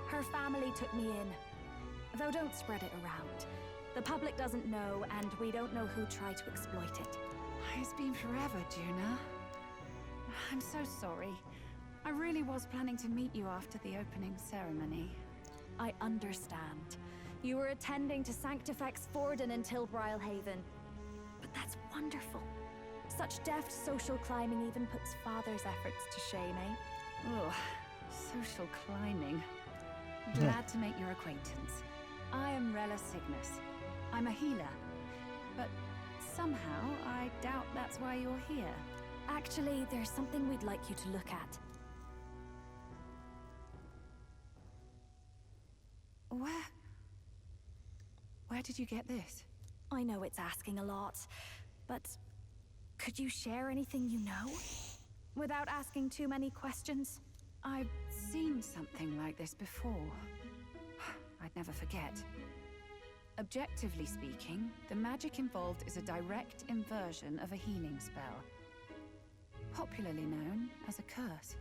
L: Her family took me in. Though don't spread it around. The public doesn't know, and we don't know who tried to exploit it.
R: It's been forever, Junah. I'm so sorry. I really was planning to meet you after the opening ceremony.
L: I understand. You were attending to Sanctifex Forden until Brylehaven. But that's wonderful. Such deft social climbing even puts Father's efforts to shame, eh?
R: Ugh, social climbing. Glad to make your acquaintance. I am Rella Cygnus. I'm a healer. But somehow, I doubt that's why you're here.
L: Actually, there's something we'd like you to look at.
R: Where did you get this?
L: I know it's asking a lot, but could you share anything you know? Without asking too many questions?
R: I've seen something like this before. I'd never forget. Objectively speaking, the magic involved is a direct inversion of a healing spell. Popularly known as a curse.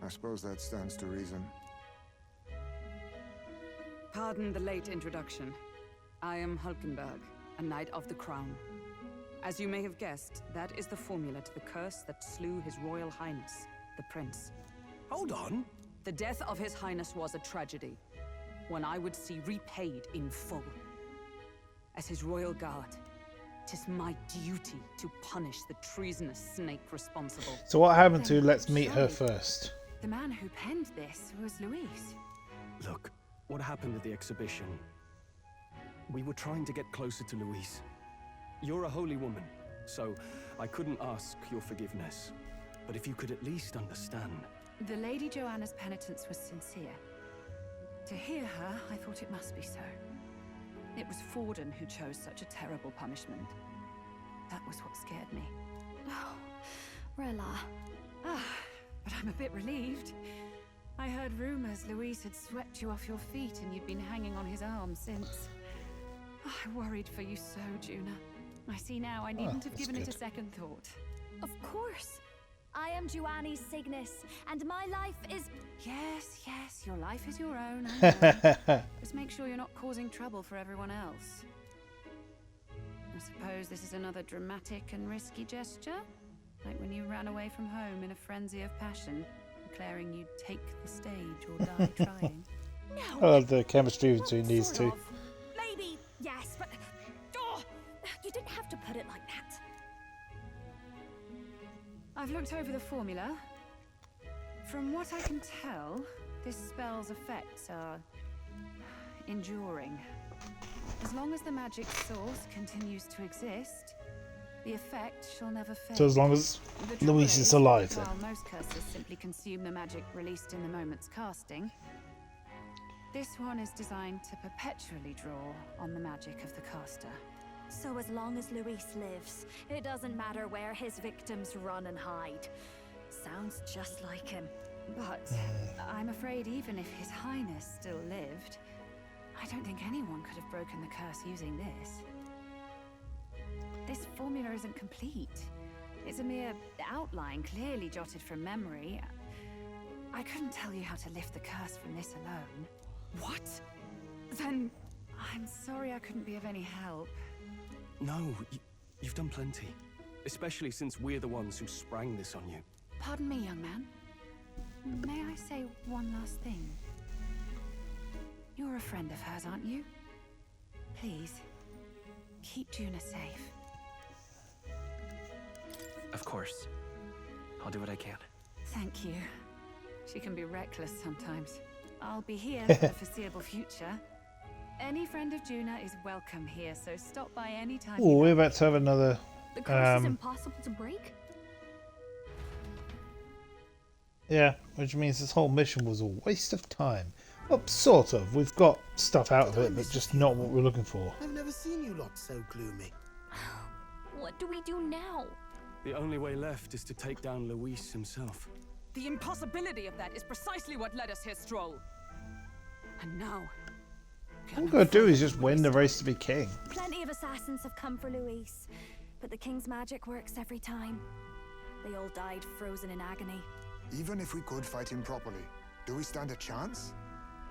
F: I suppose that stands to reason.
G: Pardon the late introduction. I am Hulkenberg, a Knight of the Crown. As you may have guessed, that is the formula to the curse that slew His Royal Highness, the Prince.
C: Hold on.
G: The death of His Highness was a tragedy, one I would see repaid in full. As His Royal Guard, 'tis my duty to punish the treasonous snake responsible.
A: So what happened to Let's Meet Her First?
R: The man who penned this was Luis.
C: Look, what happened at the exhibition? We were trying to get closer to Louise. You're a holy woman, so I couldn't ask your forgiveness. But if you could at least understand.
R: The Lady Joanna's penitence was sincere. To hear her, I thought it must be so. It was Forden who chose such a terrible punishment. That was what scared me.
L: Oh, Rella.
R: But I'm a bit relieved. I heard rumors Luis had swept you off your feet and you'd been hanging on his arm since. I worried for you so, Junah. I see now I needn't have given it a second thought.
L: Of course. I am Juani's Cygnus, and my life is...
R: Yes, your life is your own, I know. Just make sure you're not causing trouble for everyone else. I suppose this is another dramatic and risky gesture? Like when you ran away from home in a frenzy of passion, declaring you'd take the stage or die trying.
A: I love the chemistry between these two.
L: Maybe, yes, but... Oh, you didn't have to put it like that.
R: I've looked over the formula. From what I can tell, this spell's effects are enduring. As long as the magic source continues to exist, the effect shall never fade.
A: So as long as Louise is alive, then.
R: While most curses simply consume the magic released in the moment's casting, this one is designed to perpetually draw on the magic of the caster.
L: So as long as Luis lives, it doesn't matter where his victims run and hide. Sounds just like him.
R: But I'm afraid even if His Highness still lived, I don't think anyone could have broken the curse using this. This formula isn't complete. It's a mere outline, clearly jotted from memory. I couldn't tell you how to lift the curse from this alone. What? Then I'm sorry I couldn't be of any help.
C: No, you've done plenty. Especially since we're the ones who sprang this on you.
R: Pardon me, young man. May I say one last thing? You're a friend of hers, aren't you? Please, keep Junah safe.
Q: Of course. I'll do what I can.
R: Thank you. She can be reckless sometimes. I'll be here for the foreseeable future. Any friend of Junah is welcome here, so stop by any time.
A: Oh, we're about to have another.
D: The curse is impossible to break?
A: Yeah, which means this whole mission was a waste of time. Well, sort of. We've got stuff out of it, but just not what we're looking for.
B: I've never seen you lot so gloomy.
D: What do we do now?
C: The only way left is to take down Luis himself.
G: The impossibility of that is precisely what led us here, Strohl. And now...
A: All we've got to do is just win the race to be king.
L: Plenty of assassins have come for Luis, but the king's magic works every time. They all died frozen in agony.
F: Even if we could fight him properly, do we stand a chance?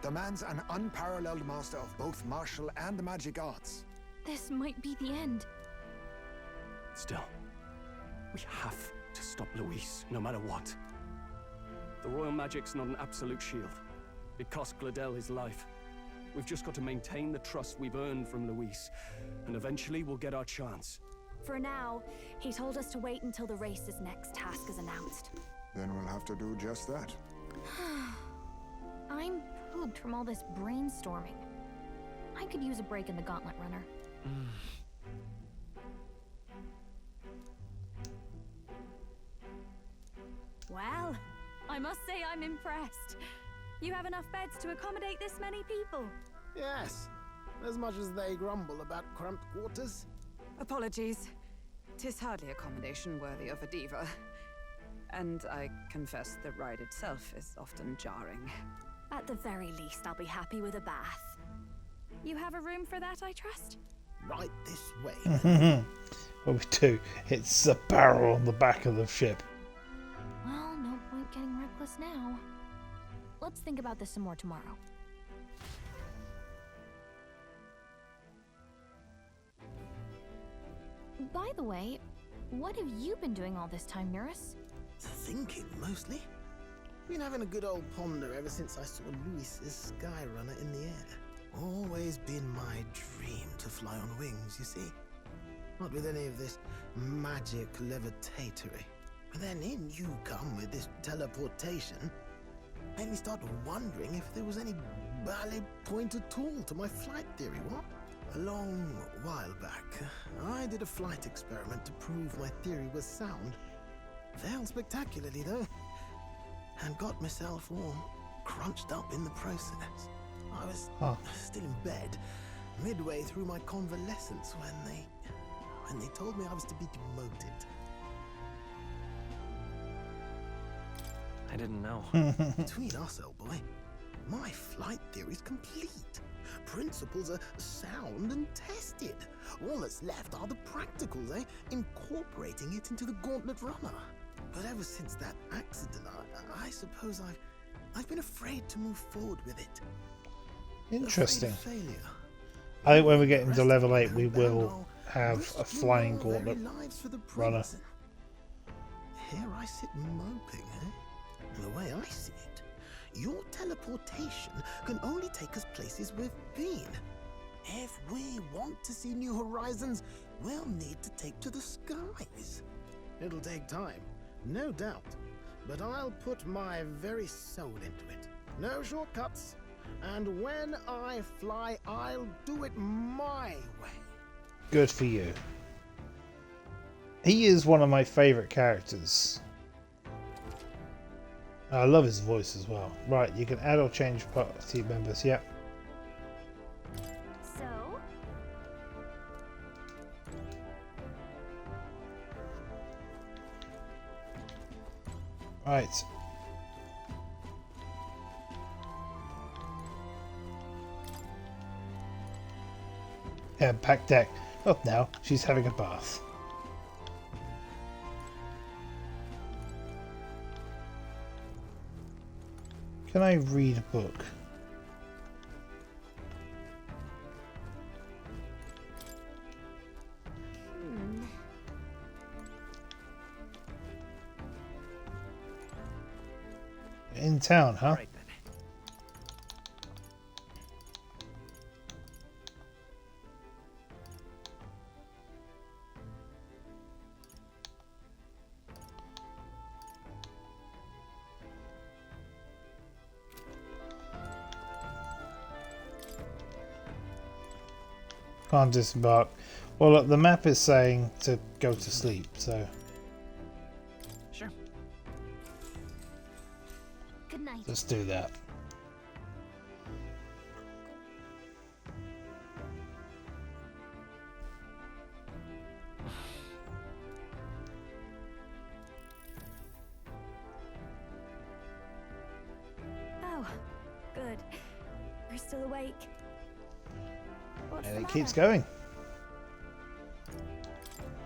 F: The man's an unparalleled master of both martial and magic arts.
D: This might be the end.
C: Still, we have to stop Luis, no matter what. The royal magic's not an absolute shield. It cost Glodell his life. We've just got to maintain the trust we've earned from Luis, and eventually we'll get our chance.
L: For now, he told us to wait until the race's next task is announced.
F: Then we'll have to do just that.
D: I'm pooped from all this brainstorming. I could use a break in the gauntlet runner.
L: Well, I must say I'm impressed. You have enough beds to accommodate this many people?
B: Yes, as much as they grumble about cramped quarters.
G: Apologies. 'Tis hardly accommodation worthy of a diva. And I confess the ride itself is often jarring.
L: At the very least, I'll be happy with a bath. You have a room for that, I trust?
B: Right this way.
A: What we do, it's a barrel on the back of the ship.
D: Well, no point getting reckless now. Let's think about this some more tomorrow. By the way, what have you been doing all this time, Nurse?
B: Thinking, mostly. Been having a good old ponder ever since I saw Luis's Skyrunner in the air. Always been my dream to fly on wings, you see. Not with any of this magic levitatory. But then in you come with this teleportation. Made me start wondering if there was any valid point at all to my flight theory, what? A long while back, I did a flight experiment to prove my theory was sound. Failed spectacularly, though. And got myself all crunched up in the process. I was still in bed, midway through my convalescence when they told me I was to be demoted.
Q: I didn't know.
B: Between us, old boy, my flight theory's complete. Principles are sound and tested. All that's left are the practicals, incorporating it into the gauntlet runner. But ever since that accident, I suppose I've been afraid to move forward with it.
A: Interesting.
B: Afraid of failure.
A: I think when we get into level 8, we will have a flying gauntlet runner.
B: Here I sit moping, The way I see it, your teleportation can only take us places we've been. If we want to see new horizons, we'll need to take to the skies. It'll take time, no doubt, but I'll put my very soul into it. No shortcuts. And when I fly, I'll do it my way.
A: Good for you. He is one of my favourite characters. I love his voice as well. Right, you can add or change party members, yep.
L: So?
A: Right. Yeah, back deck. Up now, she's having a bath. Can I read a book? In town, huh?
Q: Right then.
A: Can't disembark. Well, look, the map is saying to go to sleep, so.
Q: Sure.
D: Good night.
A: Let's do that.
L: Oh, good. You're still awake. What's
A: And
L: the
A: it keeps
L: matter?
A: going.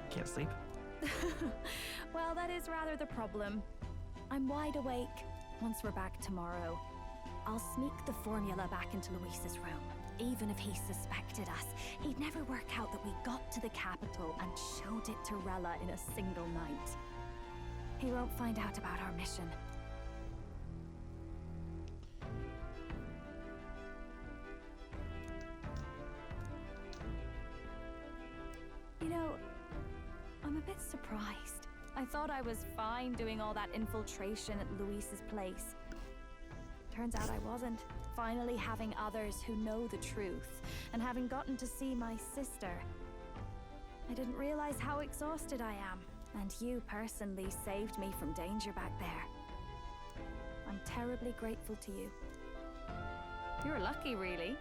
Q: Can't sleep.
L: Well, that is rather the problem. I'm wide awake. Once we're back tomorrow, I'll sneak the formula back into Luis's room. Even if he suspected us, he'd never work out that we got to the capital and showed it to Rella in a single night. He won't find out about our mission. You know, I'm a bit surprised. I thought I was fine doing all that infiltration at Luis's place. Turns out I wasn't. Finally having others who know the truth, and having gotten to see my sister. I didn't realize how exhausted I am, and you personally saved me from danger back there. I'm terribly grateful to you. You're lucky, really.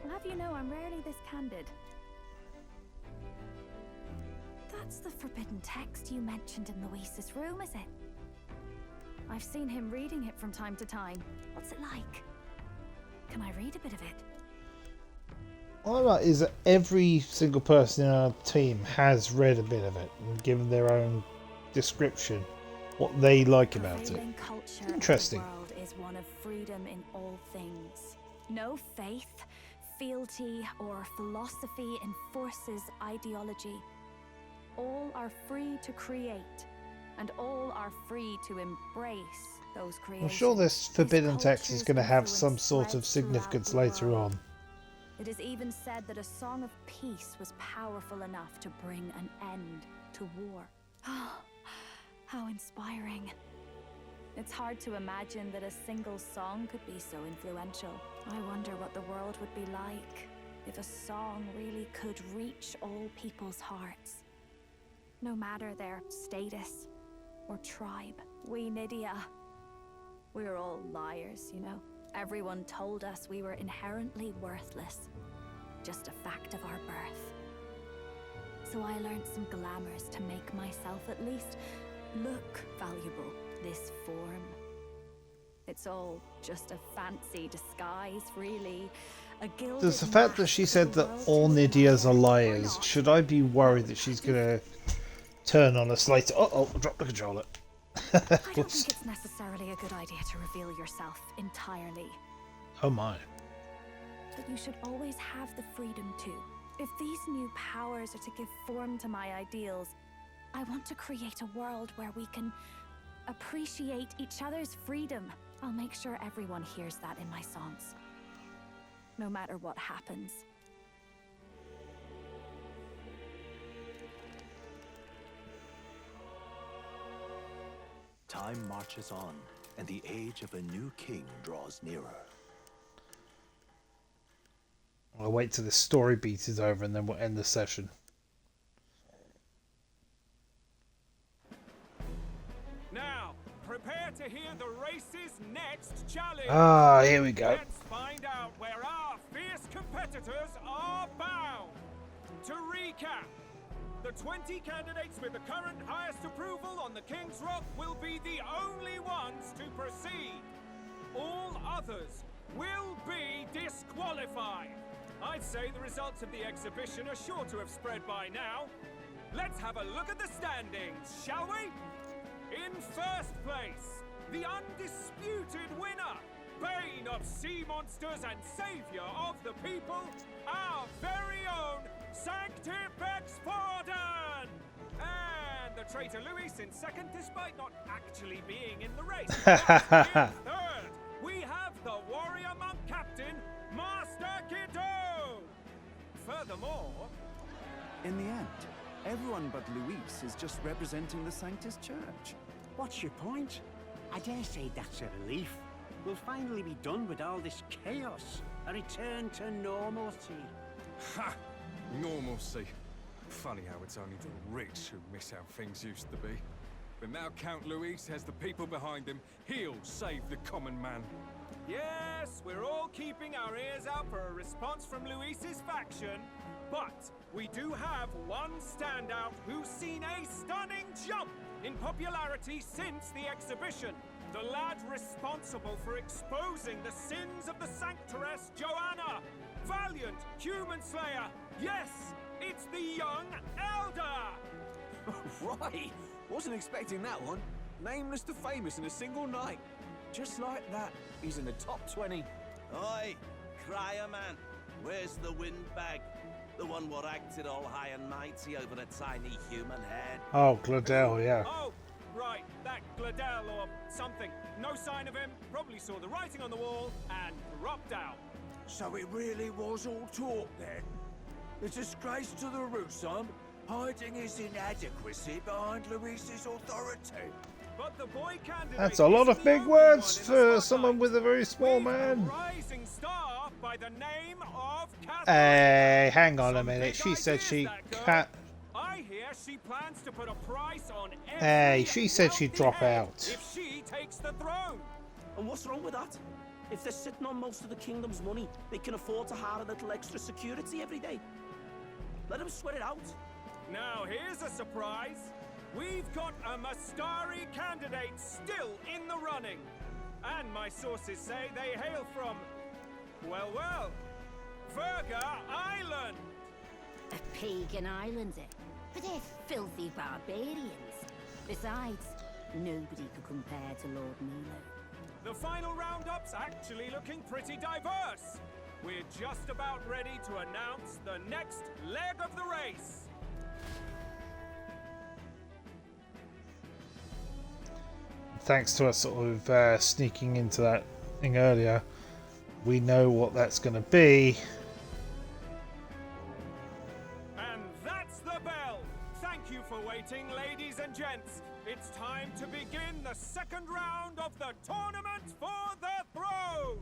L: I'll have you know I'm rarely this candid. That's the forbidden text you mentioned in Luis's room, is it? I've seen him reading it from time to time. What's it like? Can I read a bit of it?
A: What I like is that every single person in our team has read a bit of it and given their own description, what they like about it.
L: Prevailing culture
A: Interesting.
L: of the world is one of freedom in all things. No faith, fealty, or philosophy enforces ideology. All are free to create, and all are free to embrace those creations.
A: I'm sure this forbidden text is going to have some sort of significance later on.
L: It is even said that a song of peace was powerful enough to bring an end to war. How inspiring. It's hard to imagine that a single song could be so influential. I wonder what the world would be like if a song really could reach all people's hearts. No matter their status or tribe. We Nydia, we're all liars, you know. Everyone told us we were inherently worthless. Just a fact of our birth. So I learned some glamours to make myself at least look valuable. This form. It's all just a fancy disguise, really. A gilded
A: Does the fact that she said that all Nydias are liars, should I be worried that she's going to turn on us later? Uh-oh, drop the controller.
L: I don't think it's necessarily a good idea to reveal yourself entirely.
A: Oh my.
L: But you should always have the freedom to. If these new powers are to give form to my ideals, I want to create a world where we can appreciate each other's freedom. I'll make sure everyone hears that in my songs. No matter what happens.
S: Time marches on, and the age of a new king draws nearer.
A: I'll wait till the story beat is over and then we'll end the session.
J: Now, prepare to hear the race's next challenge.
A: Ah, here we go.
J: Let's find out where our fierce competitors are bound. To recap, the 20 candidates with the current highest approval on the King's Rock will be the only ones to proceed. All others will be disqualified. I'd say the results of the exhibition are sure to have spread by now. Let's have a look at the standings, shall we? In first place, the undisputed winner, bane of sea monsters and savior of the people, our very own Sanctifex Forden! And the traitor Luis in second, despite not actually being in the race. In third, we have the warrior monk captain, Master Guido! Furthermore...
H: In the end, everyone but Luis is just representing the Sanctus Church.
T: What's your point? I dare say that's a relief. We'll finally be done with all this chaos. A return to normalcy.
U: Ha! Normalcy. Funny how it's only the rich who miss how things used to be. But now Count Luis has the people behind him. He'll save the common man.
J: Yes, we're all keeping our ears out for a response from Luis's faction. But we do have one standout who's seen a stunning jump in popularity since the exhibition. The lad responsible for exposing the sins of the sanctress Joanna. Valiant human slayer. Yes, it's the young elder.
H: Right! Wasn't expecting that one. Nameless to famous in a single night. Just like that, he's in the top 20.
N: Oi, crier man, where's the windbag? The one what acted all high and mighty over a tiny human head.
A: Oh, Glodell, yeah.
J: Oh, right, that Glodell or something. No sign of him, probably saw the writing on the wall and dropped out.
I: So it really was all talk then? The disgrace to the Rusum, hiding his inadequacy behind Luis's authority.
J: But the boy candidate
A: That's a lot of big words for someone with a very small man.
J: Rising star by the name of
A: Hey, hang on a minute. She said she can't.
J: I hear she plans to put a price on every
A: Hey, she said she'd drop
J: head
A: out.
J: if she takes the throne.
V: And what's wrong with that? If they're sitting on most of the kingdom's money, they can afford to hire a little extra security every day. Let them sweat it out.
J: Now here's a surprise. We've got a Mastari candidate still in the running. And my sources say they hail from, well, Verga Island.
W: A pagan island, eh? But they're filthy barbarians. Besides, nobody could compare to Lord Milo.
J: The final roundup's actually looking pretty diverse. We're just about ready to announce the next leg of the race.
A: Thanks to us sort of sneaking into that thing earlier, we know what that's going to be.
J: And that's the bell. Thank you for waiting, ladies and gents. It's time to begin the second round of the tournament for the throne.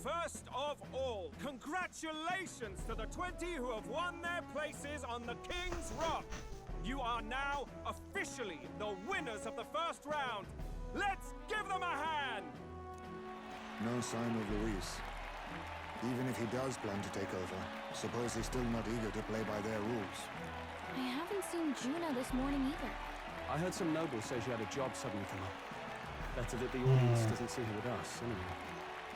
J: First of all, congratulations to the 20 who have won their places on the King's Rock. You are now officially the winners of the first round. Let's give them a hand!
F: No sign of Luis. Even if he does plan to take over, suppose he's still not eager to play by their rules.
D: I haven't seen Junah this morning either.
C: I heard some nobles say she had a job suddenly come up. Better that the audience doesn't see her with us, anyway.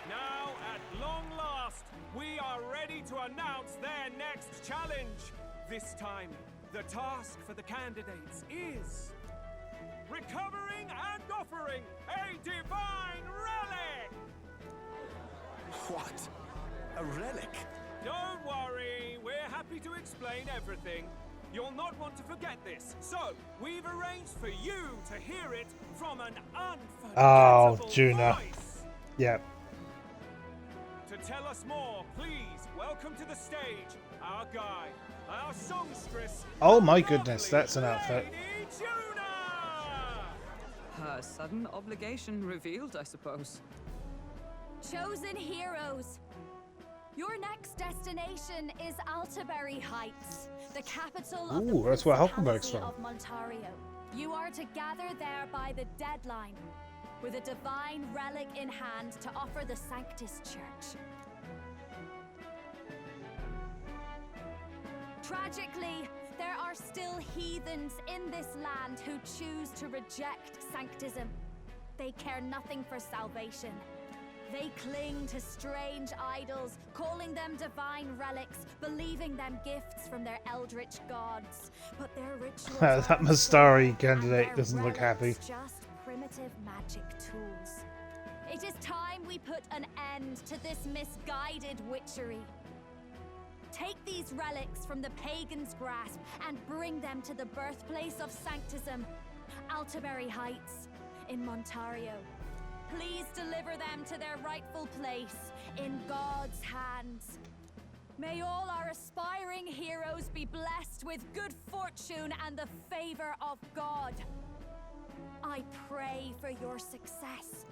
J: Now, at long last, we are ready to announce their next challenge. This time, the task for the candidates is recovering and offering a divine relic!
H: What? A relic?
J: Don't worry, we're happy to explain everything. You'll not want to forget this, so we've arranged for you to hear it from an unforgettable
A: Junah.
J: voice.
A: Yep.
J: To tell us more, please welcome to the stage our guide, our songstress.
A: Oh my goodness, that's an outfit.
G: Her sudden obligation revealed, I suppose.
L: Chosen heroes, your next destination is Altaberry Heights, the capital of
A: Ooh,
L: the
A: that's where
L: Principality
A: Hulkenberg's from.
L: of Montario. You are to gather there by the deadline, with a divine relic in hand to offer the Sanctus Church. Tragically, there are still heathens in this land who choose to reject sanctism. They care nothing for salvation. They cling to strange idols, calling them divine relics, believing them gifts from their eldritch gods. But their rituals
A: That Mastari candidate doesn't look happy.
L: just primitive magic tools. It is time we put an end to this misguided witchery. Take these relics from the pagan's grasp and bring them to the birthplace of Sanctism, Altaberry Heights, in Montario. Please deliver them to their rightful place in God's hands. May all our aspiring heroes be blessed with good fortune and the favor of God. I pray for your success.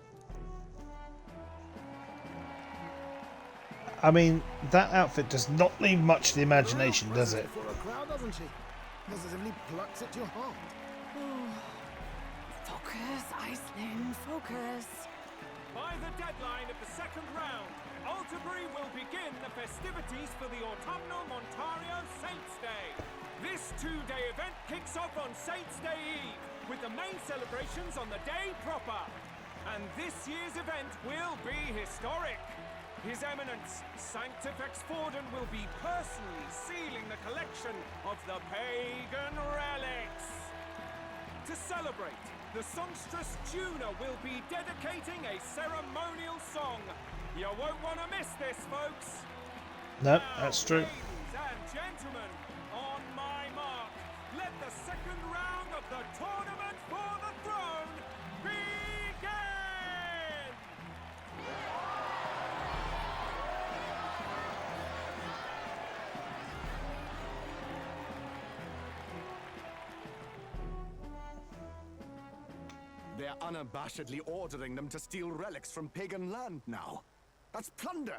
A: I mean, that outfit does not leave much to the imagination, does it?
B: For a crowd, doesn't she? Positively plucks at your heart.
G: Focus, Iceland, focus.
K: By the deadline of the second round, Altaberry will begin the festivities for the autumnal Montario Saints' Day. This two-day event kicks off on Saints' Day Eve, with the main celebrations on the day proper. And this year's event will be historic. His Eminence, Sanctifex Forden, will be personally sealing the collection of the pagan relics. To celebrate, the songstress Junah will be dedicating a ceremonial song. You won't want to miss this, folks.
A: No, that's true.
K: Ladies and gentlemen, on my mark, let the second round of the tournament for the throne begin!
H: They're unabashedly ordering them to steal relics from pagan land now. That's plunder.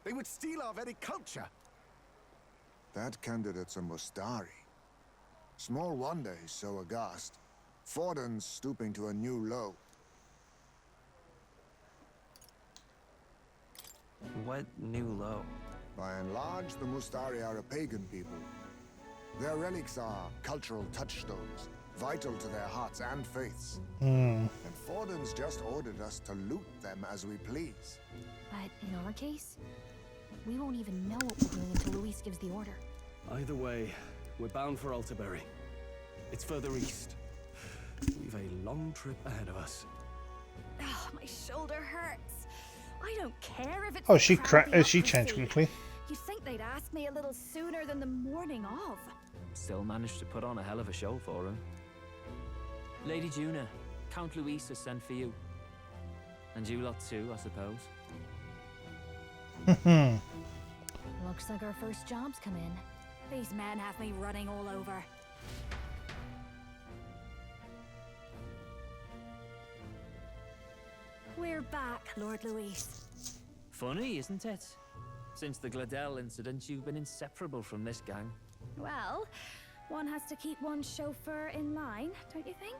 H: They would steal our very culture.
F: That candidate's a Mustari. Small wonder he's so aghast. Forden's stooping to a new low.
P: What new low?
F: By and large, the Mustari are a pagan people. Their relics are cultural touchstones, vital to their hearts and faiths. And Forden's just ordered us to loot them as we please.
D: But in our case, we won't even know what we're doing until Luis gives the order.
C: Either way, we're bound for Altaberry. It's further east. We've a long trip ahead of us.
L: Oh, my shoulder hurts. I don't care if it's.
A: Oh, she changed quickly.
L: You'd think they'd ask me a little sooner than the morning of.
E: Still managed to put on a hell of a show for him. Lady Junah, Count Luis has sent for you. And you lot too, I suppose.
D: Looks like our first job's come in.
L: These men have me running all over. We're back, Lord Luis.
E: Funny, isn't it? Since the Glodell incident, you've been inseparable from this gang.
L: Well, one has to keep one's chauffeur in line, don't you think?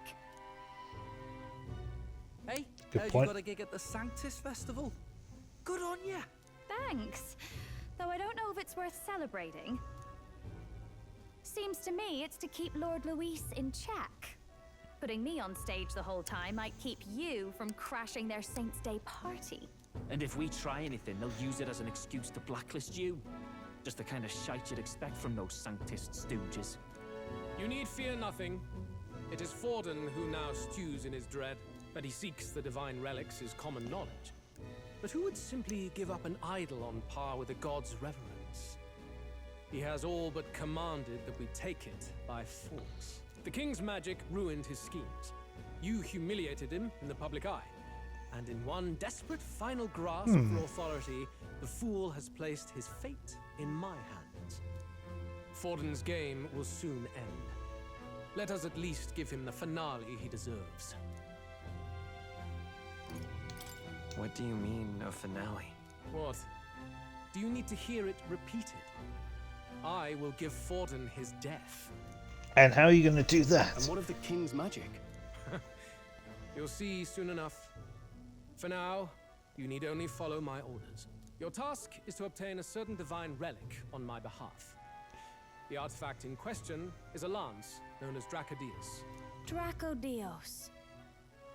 P: Hey,
A: Good
P: heard
A: point.
P: you got a gig at the Sanctus Festival. Good on ya.
L: Thanks. Though I don't know if it's worth celebrating. Seems to me it's to keep Lord Luis in check. Putting me on stage the whole time might keep you from crashing their Saints' Day party.
E: And if we try anything, they'll use it as an excuse to blacklist you. Just the kind of shite you'd expect from those Sanctist stooges.
J: You need fear nothing. It is Forden who now stews in his dread. That he seeks the divine relics is common knowledge. But who would simply give up an idol on par with the god's reverence? He has all but commanded that we take it by force. The king's magic ruined his schemes. You humiliated him in the public eye. And in one desperate final grasp for authority, the fool has placed his fate in my hands. Forden's game will soon end. Let us at least give him the finale he deserves.
P: What do you mean, a finale?
J: What? Do you need to hear it repeated? I will give Forden his death.
A: And how are you going to do that?
C: And what of the king's magic?
J: You'll see soon enough. For now, you need only follow my orders. Your task is to obtain a certain divine relic on my behalf. The artifact in question is a lance known as Dracodius.
L: Dracodios.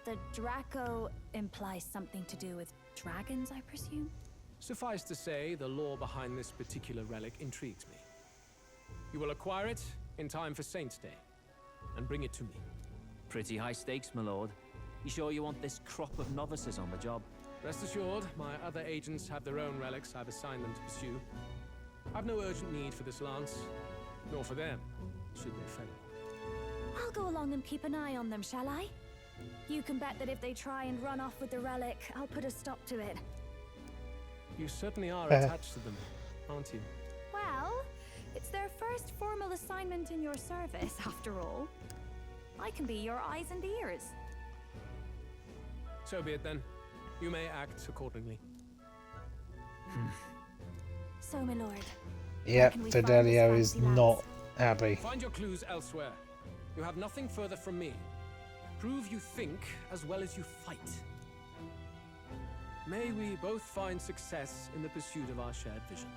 L: The Draco implies something to do with dragons, I presume?
J: Suffice to say, the lore behind this particular relic intrigues me. You will acquire it in time for Saints' Day, and bring it to me.
E: Pretty high stakes, my lord. You sure you want this crop of novices on the job?
J: Rest assured, my other agents have their own relics I've assigned them to pursue. I've no urgent need for this lance, nor for them, should they fail.
L: I'll go along and keep an eye on them, shall I? You can bet that if they try and run off with the relic, I'll put a stop to it.
J: You certainly are attached to them, aren't you?
L: Well, it's their first formal assignment in your service, after all. I can be your eyes and ears.
J: So be it then. You may act accordingly.
L: So, my lord.
A: Yep, Fidelio is not happy.
J: Find your clues elsewhere. You have nothing further from me. Prove you think as well as you fight. May we both find success in the pursuit of our shared vision.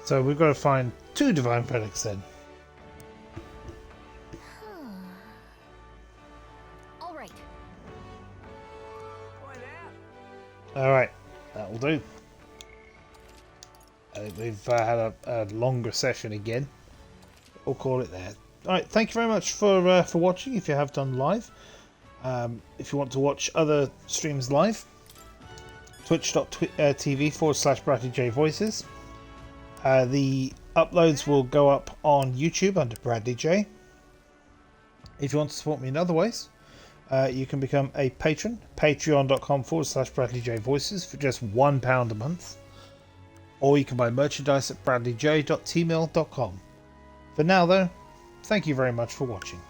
A: So we've got to find 2 divine relics then.
D: All right.
A: Alright, that will do. I think we've had a longer session again. We'll call it there. Alright, thank you very much for watching if you have done live. If you want to watch other streams live, twitch.tv/BradleyJ Voices. The uploads will go up on YouTube under Bradley J. If you want to support me in other ways, you can become a patron, patreon.com/BradleyJ Voices for just £1 a month. Or you can buy merchandise at bradleyj.tmail.com. For now though, thank you very much for watching.